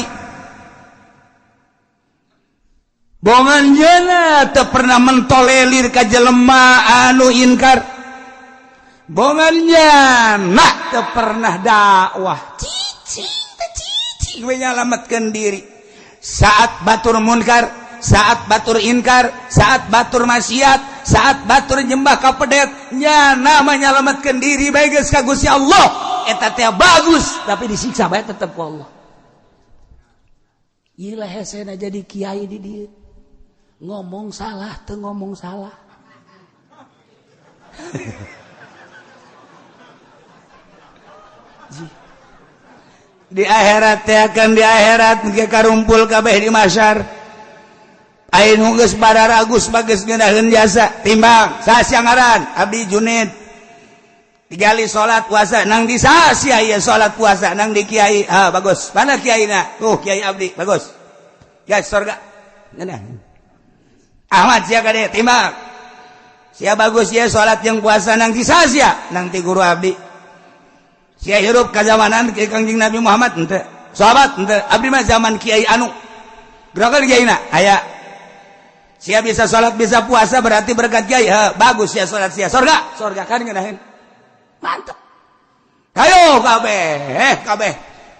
Bongannyana teu pernah mentolelir ka jelema anu inkar. Bongannyana teu pernah dakwah. Menyelamatkan diri saat batur munkar, saat batur inkar, saat batur maksiat, saat batur nyembah ka pedet nya nama nyelamatkan diri bae geus ka Gusti Allah eta teh bagus tapi disiksa bae tetep ku Allah. Ieu hesena jadi kiai di dieu ngomong salah teu ngomong salah. Di akhirat teh akan di akhirat ge karumpul kabeh di mahsyar. Ain geus badar Agus bageus ngeunaheun jasa timbang saha ngaran abdi Junid. Tigali salat puasa nang di saha sia ieu salat puasa nang di kiai. Ah bagus. Mana kiaina? Kiai abdi bagus. Guys surga. Ngeunah. Ahmad sia kade timbang. Sia bagus ieu salat jeung puasa nang di saha sia? Nang ti guru abdi. Sia hirup ka zamanan Kangjeng Nabi Muhammad henteu. Sahabat henteu. Abdi mah zaman kiai anu. Gerakan kiaina aya. Sia bisa salat bisa puasa berarti berkat kiai. Bagus sia salat sia. Surga, surga kan ngeunaheun. Mantap. Hayo kabeh, kabeh.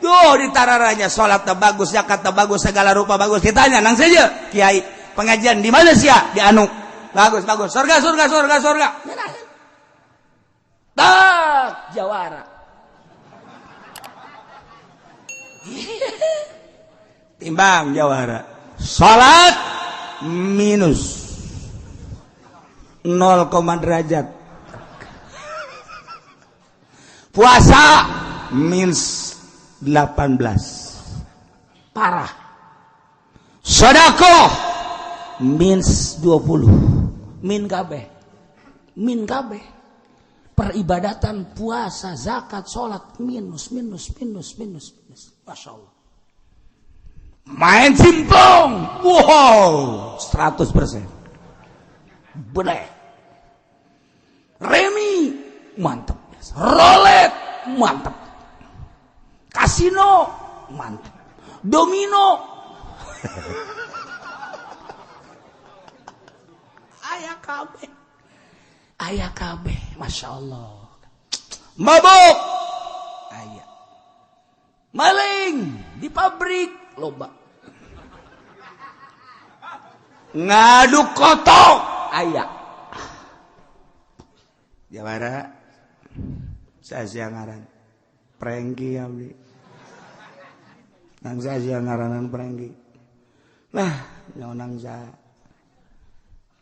Tuh ditararanya salat teh bagus, zakat teh bagus, segala rupa bagus. Ditanya nang saja kiai, pengajian di mana sia? Di anu. Bagus, bagus. Surga, surga, surga, surga. Ngeunaheun. Tak jawara. Timbang jawara salat minus 0, derajat puasa minus 18 parah sedekah minus 20 min kabeh peribadatan puasa zakat salat minus Masya Allah. Main simpong, wow, 100%. Bener. Remi, mantap. Roulette, mantap. Kasino, mantap. Domino. Ayah kabeh, Masya Allah. Mabuk. Ayah. Maling di pabrik loba. Ngadu kotok aya. Jawara sasia ngaran Prengki abdi. Nang sasia ngaranan Prengki. Lah nyaonang sa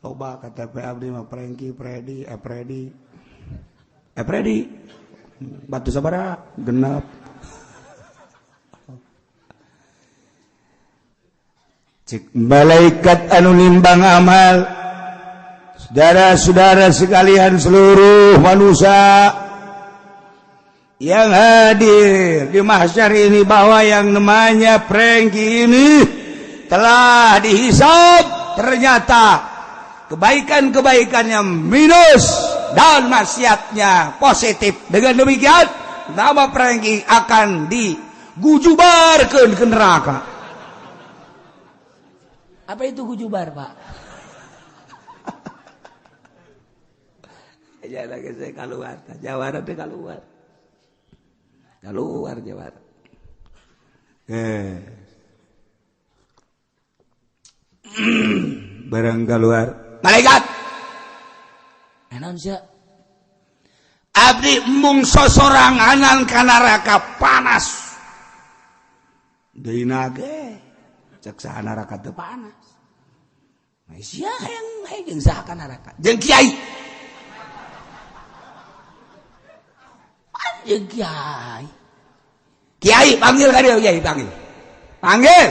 loba KTP abdi mah Prengki Predi. Batu sabaraha? Genep. Cik malaikat anu nimbang amal, saudara-saudara sekalian seluruh manusia yang hadir di mahsyar ini bahwa yang namanya Prengki ini telah dihisab, ternyata kebaikan-kebaikannya minus dan maksiatnya positif. Dengan demikian nama Prengki akan digujubarkeun ke neraka. Apa itu gujubar, Pak? Jangan saya keluar, jawara teh keluar jawara. Barang keluar, malaikat. Enon sia. Abdi mung sosoranganan ka neraka panas. Deuna ge cek saha neraka teu panas. Sia hayang jeung saha ka neraka jeung kiai anjeun kiai panggil ka dia kiai panggil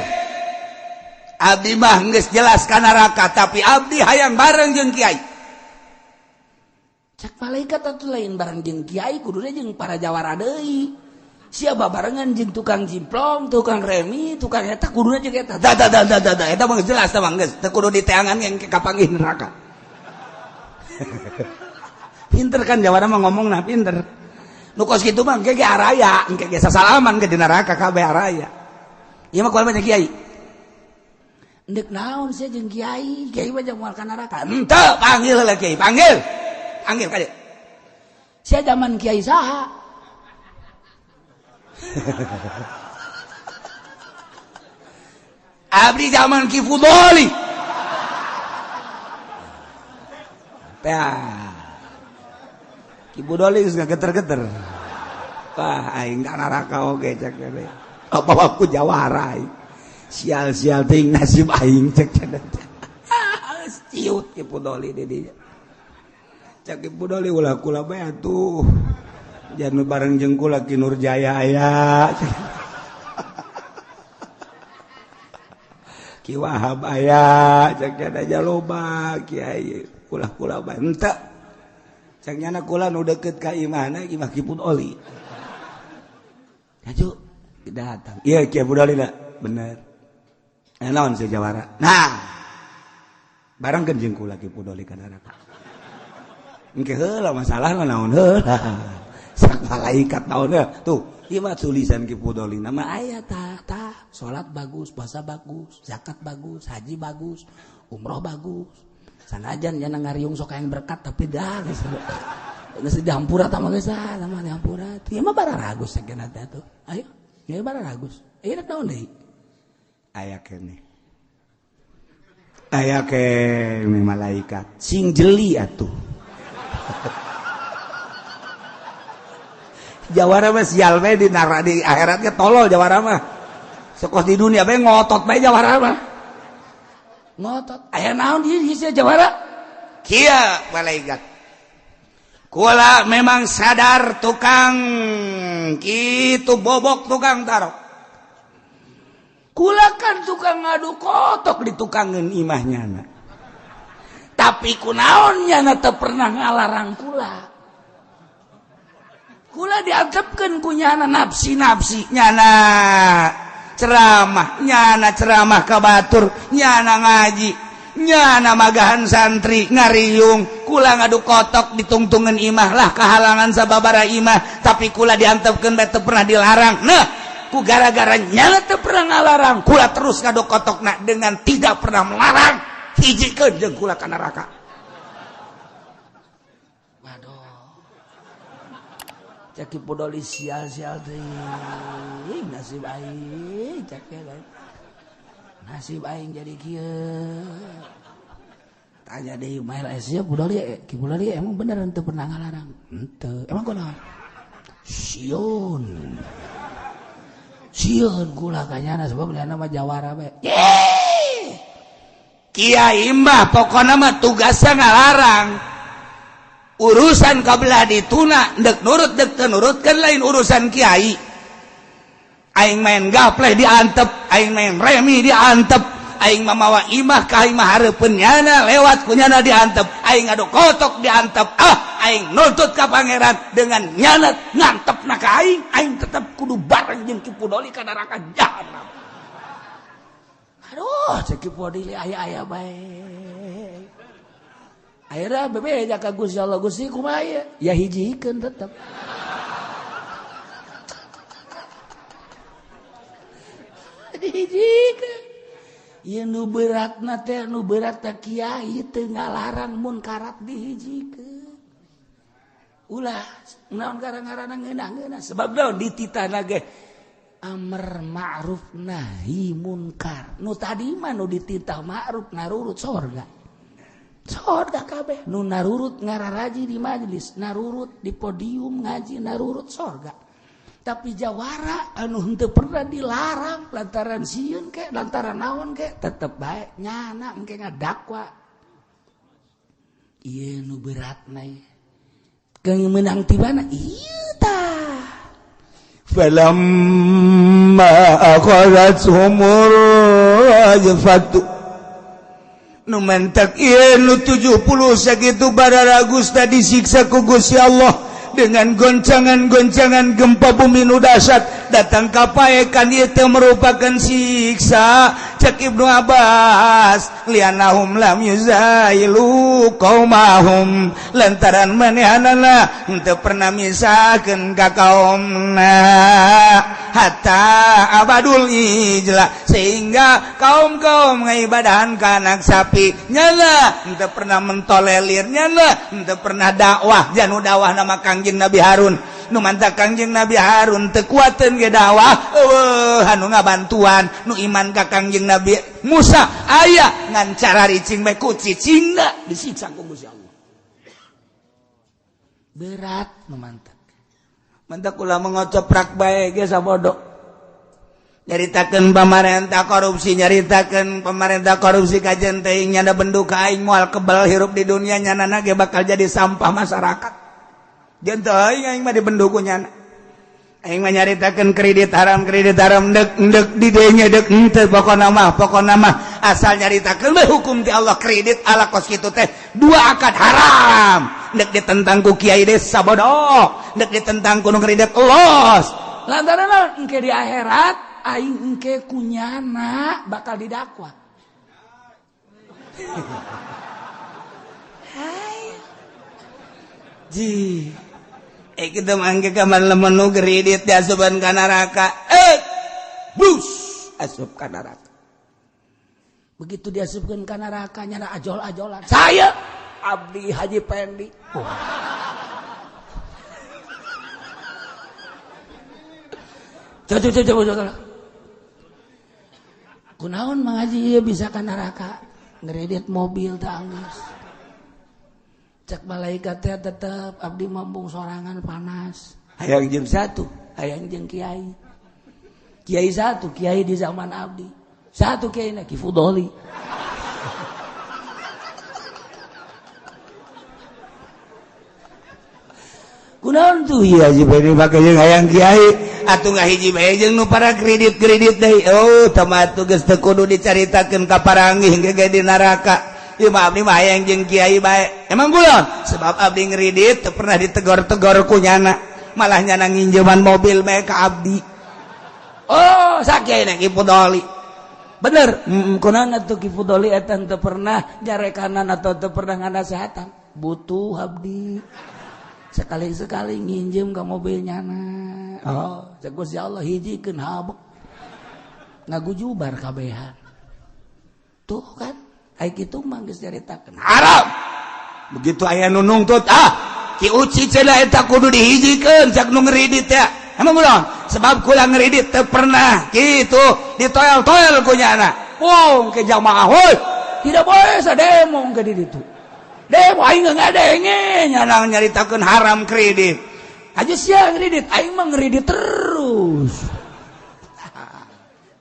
abdi mah geus jelas ka neraka tapi abdi hayang bareng jeung kiai cek malaikat atuh lain bareng jeung kiai kuduna jeung para jawara deui sia babarengan jeung tukang jimplong tukang remi tukang eta kuduna jeung eta da eta mah jelas tah geus teu kudu diteangan yang kapanggih neraka pinter kan jawara mah ngomongna pinter nu kos kitu mah ge araya engke ge sasalaman ke di neraka kabeh araya ieu mah kumaha kiai endek naon sia jeung kiai mah jeung moal ka neraka henteu panggil heula kiai panggil ka dieu sia zaman kiai saha abdi zaman Ki Fudoli Ki Fudoli geus geter-geter wah aing ka neraka oge cek teh apa aku jawara sial-sial teuing nasib aing cek ciut Ki Fudoli di dieu cek Ki Fudoli ulah kula bae atuh jangan bareng jengkul lagi Nurjaya aya Ki Wahab aya cek aja loba kiai kula bae henteu cek nyana kula nu deukeut ka imahna imah Ki Fudoli aju datang iya Ki Fudoli da bener naon si jawara nah barengkeun jengkul Ki Fudoli ka neraka engke heula masalah naon heula sak malaikat naon tuh ieu mah tulisan Ki Fudoli nama aya tah salat bagus puasa bagus zakat bagus haji bagus umroh bagus sanajan nya ngariung sok hayang berkat tapi dah geus dihampura tah mah geus mah dihampura ieu mah bararagus sakeuna teh tuh ayo ieu bararagus ieu naon deui aya keneh malaikat sing jeli atuh jawara mah sial bae di akhirat ge tolol jawara mah sokos di dunia bae ngotot bae jawara mah ngotot aya naon di sia jawara kieu malaikat kula memang sadar tukang kitu bobok tukang tarok kula kan tukang ngadu kotok di tukangeun imahnyana tapi kunaon nyana teu pernah ngalarang kula diantepkeun ku nyana nafsi nyana ceramah ka batur nyana ngaji nyana magahan santri ngariung kula ngadu kotok ditungtungeun imah lah kahalangan sababara imah tapi kula diantepkeun bae teu pernah dilarang nah ku gara-gara nyana teu pernah ngalarang kula terus ngadu kotokna dengan tidak pernah melarang hijikeun jeung kula ka neraka cek Ki Fudoli sial-sial teuing nasib aing cek nasib aing jadi kieu tanya deui mail sia Ki Fudoli emang bener henteu pernah ngalarang henteu emang kunaon sieun kula kanyana sebab liana mah jawara bae kiai mah pokona mah tugasna ngalarang urusan kabelah dituna dek nurut dek tenurutkan lain urusan kiai aing main gapleh diantep aing main remi diantep aing mamawa imah ka imah hareupeun nyana lewat kunyana diantep aing adu kotok diantep aing nuntut ka pangeran dengan nyana ngantepna ka aing tetep kudu bareng jeung Ki Fudoli ka neraka jahanam aduh cek Ki Fudoli aya bae akhirnya bebe jaka Gusti Allah Gusti kumaha ya hijikeun tetep dihijikeun ieu nu beratna teh nu berat teh kiai teu ngalarang mun karap dihijikeun ulah naon garang-garana ngeunah sebab naon dititahna ge amr ma'ruf nahi munkar nu tadi mah nu dititah ma'ruf narurut sorga kabeh nu narurut ngararaji di majelis narurut di podium ngaji narurut sorga tapi jawara anu henteu pernah dilarang lantaran sieun ke lantaran naon ke tetep bae nyana engke ngadakwa ieu nu beratna keung meunang tibana ieu tah falamma akhadhat humur ajfatu nu mentek ieu nu 70 sakitu bararagus tadi disiksa ku Gusti Allah dengan goncangan-goncangan gempa bumi nu dahsyat datang kapaekan ieu teh merupakan siksa cek Ibnu Abbas lianahum lam yuzailu qaumahum lantaran manehanana henteu pernah misakeun ka kaumna hatta abadul ijla sehingga kaum-kaum ngibadahan ka anak sapi nyana henteu pernah mentolelir nyana henteu pernah dakwah janu dakwah nama Kangjeng Nabi Harun nu mantap Kangjeng Nabi Harun teu kuateun ge dakwah anu ngabantuan nu iman ka Kangjeng Nabi Musa aya ngan cara ricing bae ku cicingna disiksa ku Gusti Allah berat nu mantap ulah mengocoprak bae ge sabodo nyaritakeun pamarentah korupsi nyaritakeun pemerintah korupsi kajen teuing nyana benduk ka aing moal kebal hirup di dunia nyanana ge bakal jadi sampah masyarakat jeung teu aing mah dibenduk ku nyana aing mah nyaritakeun kredit haram deuk di dieu nya deuk henteu pokona mah asal nyaritakeun bae hukum ti Allah kredit ala kos kitu teh dua akad haram deuk ditentang ku kiai desa bodoh deuk ditentang ku nu kredit los lantaran engke di akhirat aing engke kunyana bakal didakwa hai ji kita mangke kamar lemon nu kredit diasupan ka neraka bus asup ka neraka begitu diasupkeun ka neraka nyana ajol-ajolan saya abdi Haji Pendi coba kunaon Mang Haji ieu bisa ka neraka ngredit mobil teh anggeus cek malaikat teh tetep abdi mambung sorangan panas hayang jeung satu hayang jeung kiai satu kiai di zaman abdi satu kiai na Ki Fudoli kunaon tuh ieu Haji Beni make jeung hayang kiai atuh ngahiji bae jeung nu para kredit deui tamatu geus teu kudu dicaritakeun ka paranggih ge di neraka ieu mah abdi mah hayang jeung kiai bae emang kulon sebab abdi ngredit teu pernah ditegor-tegor ku nyana malah nyana nginjeman mobil bae ka abdi sakieu na Ki Fudoli bener kunaon atuh Ki Fudoli eta teu pernah jarekanan atau teu pernah nganasehatan butuh abdi sekali-sekali nginjem ke mobil nyana cek Gusti Allah hijikeun habek ngagujubar kabehan tuh kan ai kitu mah geus caritakeun haram begitu aya nu nungtut Ki Uci cenah eta kudu dihijikeun cak nu ngredit ya emang ulun sebab kula ngredit teu pernah kitu ditoel-toel ku nyana ke jamaah heuh tidak boleh sademo ke di ditu demo aing ngadenge nyana nyaritakeun haram kredit aja sia kredit aing mah ngredit terus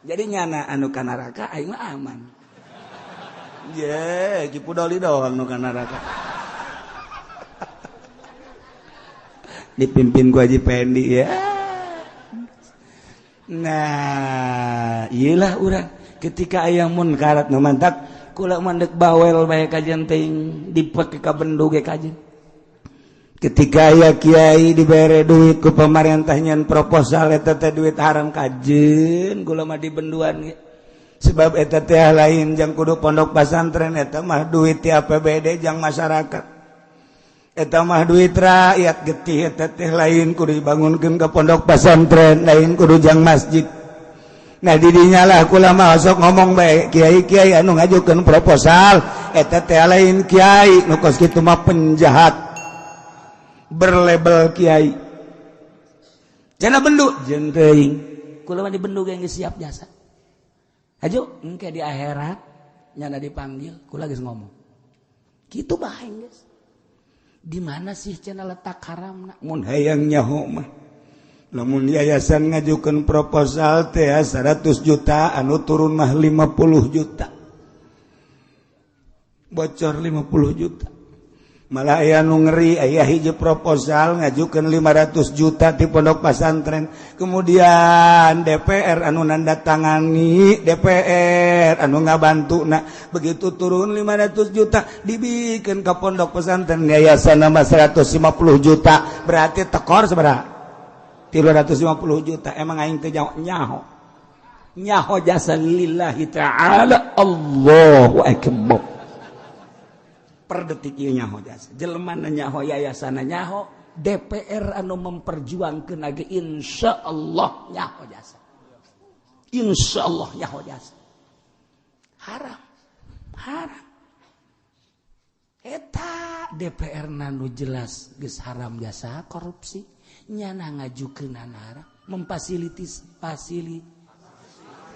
jadi nyana anu ka neraka aing mah aman Ki Fudoli doang nu ka neraka dipimpin ku Haji Pendi ya nah iyalah urang ketika aya munkarat nu mantap kula mandek bawel bae kajen teuing dipake ka bendug ge kajen ketika aya kiai dibere duit ku pamarentah nyen proposal eta teh duit haram kajen kula mah dibenduan ge sebab eta teh lain jang kudu pondok pesantren eta mah duit ti APBD jang masyarakat eta mah duit rakyat getih eta teh lain kudu dibangunkeun ka pondok pesantren lain kudu jang masjid. Nah didinya lah kula mah sok ngomong bae kiai-kiai anu ngajukeun proposal eta teh lain kiai nu kos kitu mah penjahat berlabel kiai cenah bendu jeung teuing kula mah di bendu ge geus siap jasa ajo engke di akhirat nyana dipanggil kula geus ngomong kitu bae geus di mana sih cenah letak haramna mun hayang nyaho mah namun yayasan ngajukan proposal teh 100 juta anu turun mah 50 juta bocor 50 juta malah aya nu ngeri aya hiji proposal ngajukan 500 juta di pondok pesantren kemudian DPR anu nandatangani DPR anu ngabantu begitu turun 500 juta dibikin ke pondok pesantren yayasan nama 150 juta berarti tekor seberapa 350 juta emang aing teh nyaho jasa lillahi ta'ala Allahu akbar per detik ieu nyaho jasa jelema nyaho yayasan nyaho DPR anu memperjuangkeun ge insyaallah nyaho jasa insyaallah nyaho jasa haram eta DPR nanu jelas geus haram jasa korupsi nyana ngajukeun haram memfasilitis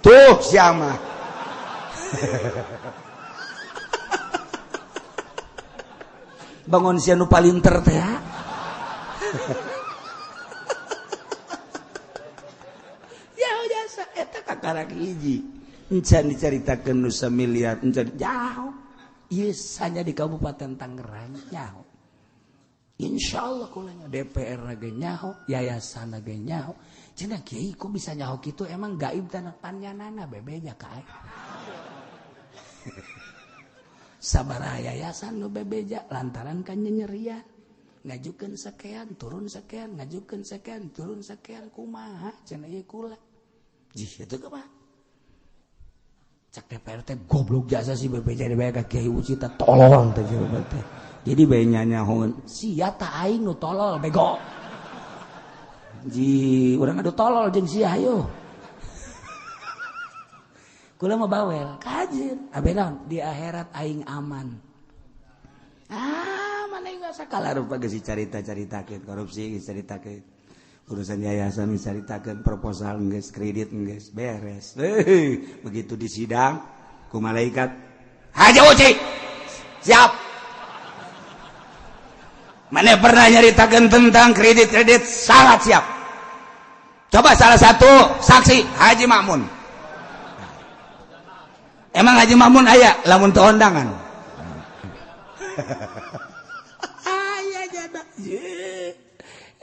tuh siapa bangun sia nu palinter teh ya jasa eta kakarak hiji encan dicaritakeun nu samiliar encan jauh ieu hanya di Kabupaten Tangerang jauh insyaallah kulanya DPR lagi nyaho yayasan lagi nyaho cenah kiai kok bisa nyaho kitu emang gaib tanah panjanana bebeja ka sabaraha yayasan nu bebeja lantaran kan nyerian ngajukeun sakean turun sakean ngajukeun sakean turun sakean kumaha cenah ieu kula jih eta kumaha cak DPR teh goblok jasa si bebeja dibayar ka kiai ucita tolong teh jadi bayinya nyahoun sia tak aing nu tolol bego ji urang adu tolol jeung sia ayo kula mah bawel kajen abenaon di akhirat aing aman mana aing sakala rupa geus carita-caritakeun korupsi geus caritakeun urusan yayasan geus caritakeun proposal geus kredit geus beres begitu di sidang ku malaikat haja uci siap. Mana pernah nyaritakan tentang kredit sangat siap. Coba salah satu saksi Haji Makmun. Emang Haji Makmun aya lamun teu undangan. Aya jada.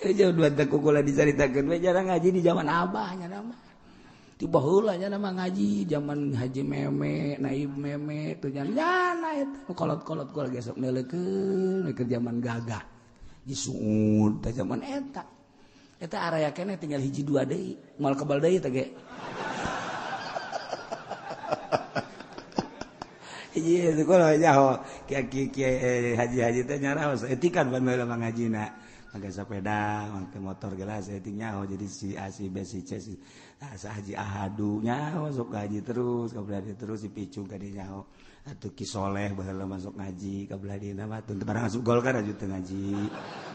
Jauh dua teh kukula dicaritakeun we jarang ngaji di zaman abahnya nama. Tiba heula nya nama ngaji zaman Haji Meme, Naib Meme teu nyana eta kolot-kolot kula gesok neulekeun ke zaman gagah. Jisuud teh zaman eta araya keneh tinggal hiji dua deui moal kebal deui teh ge ieu teh kulo nyaho kiai haji teh nyaraos etikan ban bae mah ngajina make sepeda make motor gelas eting nyaho jadi si A si B si C si sa haji ahadu nyaho sok haji terus kabelah terus si picu ka di nyaho atuh Ki Soleh baheula masuk ngaji ka belah dina mah teu barang masuk Golkar aju teu ngaji.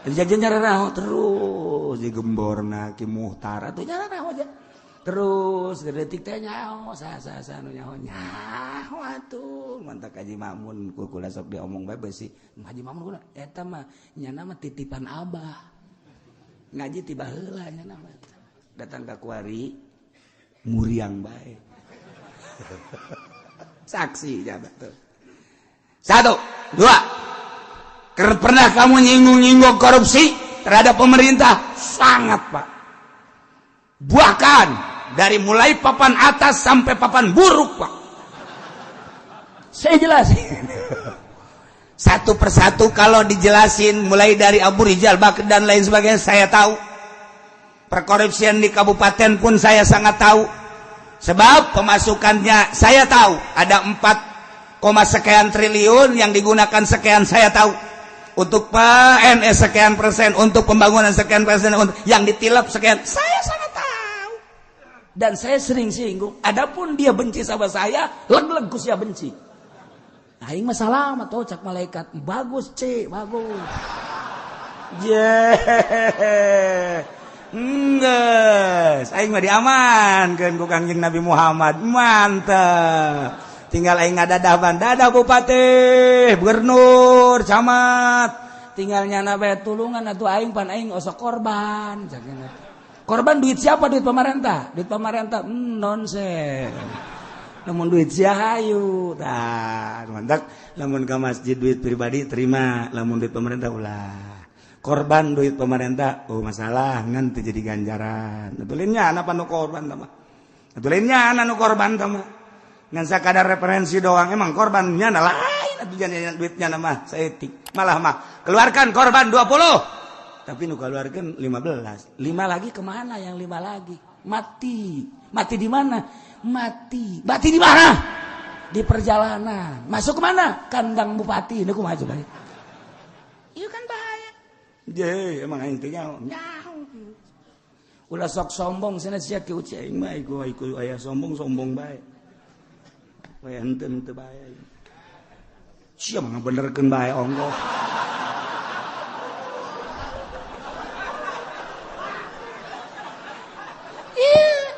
Jadi nyararaho terus di gemborna Ki Muhtar atuh nyararaho aja. Terus detik teh nyaho sa nu nyaho atuh mantak Haji Makmun kula sok diomong bae beusi Haji Makmun kula eta mah nyana mah titipan Abah. Ngaji tiba heula nyana mah. Datang ka kuari muriang bae. Saksi ya betul. 1, 2. Pernah kamu nyinggung-nyinggung korupsi terhadap pemerintah? Sangat, Pak. Bahkan dari mulai papan atas sampai papan buruk, Pak. Saya jelasin. Satu persatu kalau dijelasin mulai dari Abu Rizal Bakri dan lain sebagainya saya tahu. Perkorupsian di kabupaten pun saya sangat tahu. Sebab pemasukannya saya tahu ada 4, sekian triliun yang digunakan sekian saya tahu untuk PNS sekian persen untuk pembangunan sekian persen yang ditilap sekian saya sangat tahu dan saya sering singgung. Adapun dia benci sama saya leg-leg sia benci. Aing mah salamat tuh cak malaikat bagus bagus. Enggak, aing mah diamankeun ku Kangjeng Nabi Muhammad. Mantap. Tinggal aing ngadadah dadah bupati, gubernur, camat. Tinggal nyana bae tulungan atuh aing pan aing osok korban. Korban duit siapa? Duit pemerintah. Duit pemerintah nonsen. Namun duit hayu. Tah, mantap. Lamun ke masjid duit pribadi terima, lamun duit pemerintah ulah. Korban duit pemerintah, oh masalah ngan teu jadi ganjaran. Betulinnya anak nu korban tah mah. Betulinnya anak nu korban tah mah. Ngan sakadar referensi doang emang korbannya na lain atuh jangan duitnya na mah saeutik. Malah mah keluarkan korban 20. Tapi nu keluarkan 15. 5 lagi kemana yang 5 lagi? Mati. Mati di mana? Mati di mana? Di perjalanan. Masuk ke mana? Kandang bupati. Ini kumaha coba. Iya kan bahaya. Ye, emang aing teh nyaho. Ulah sok sombong cenah sia ki ucing mah iku aya sombong bae. We henteu bae. Sia mah benerkeun bae ongko.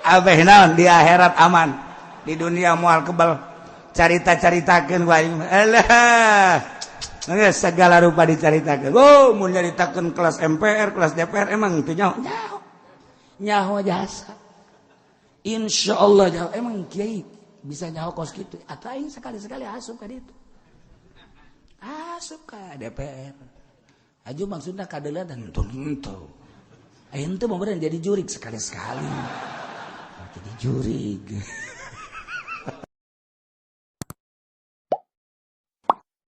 Abeh naon di akhirat aman, di dunia moal kebal carita-caritakeun ku aing alah geus segala rupa dicaritakeun. Oh mun nyaritakeun kelas MPR kelas DPR emang teu nyaho jasa insyaallah jauh emang kiai bisa nyaho kos kitu atuh aing sekali-sekali asup ka ditu asup ka DPR aju maksudna kadeuleuh dan henteu aing teh mau jadi jurig sekali-sekali jadi jurig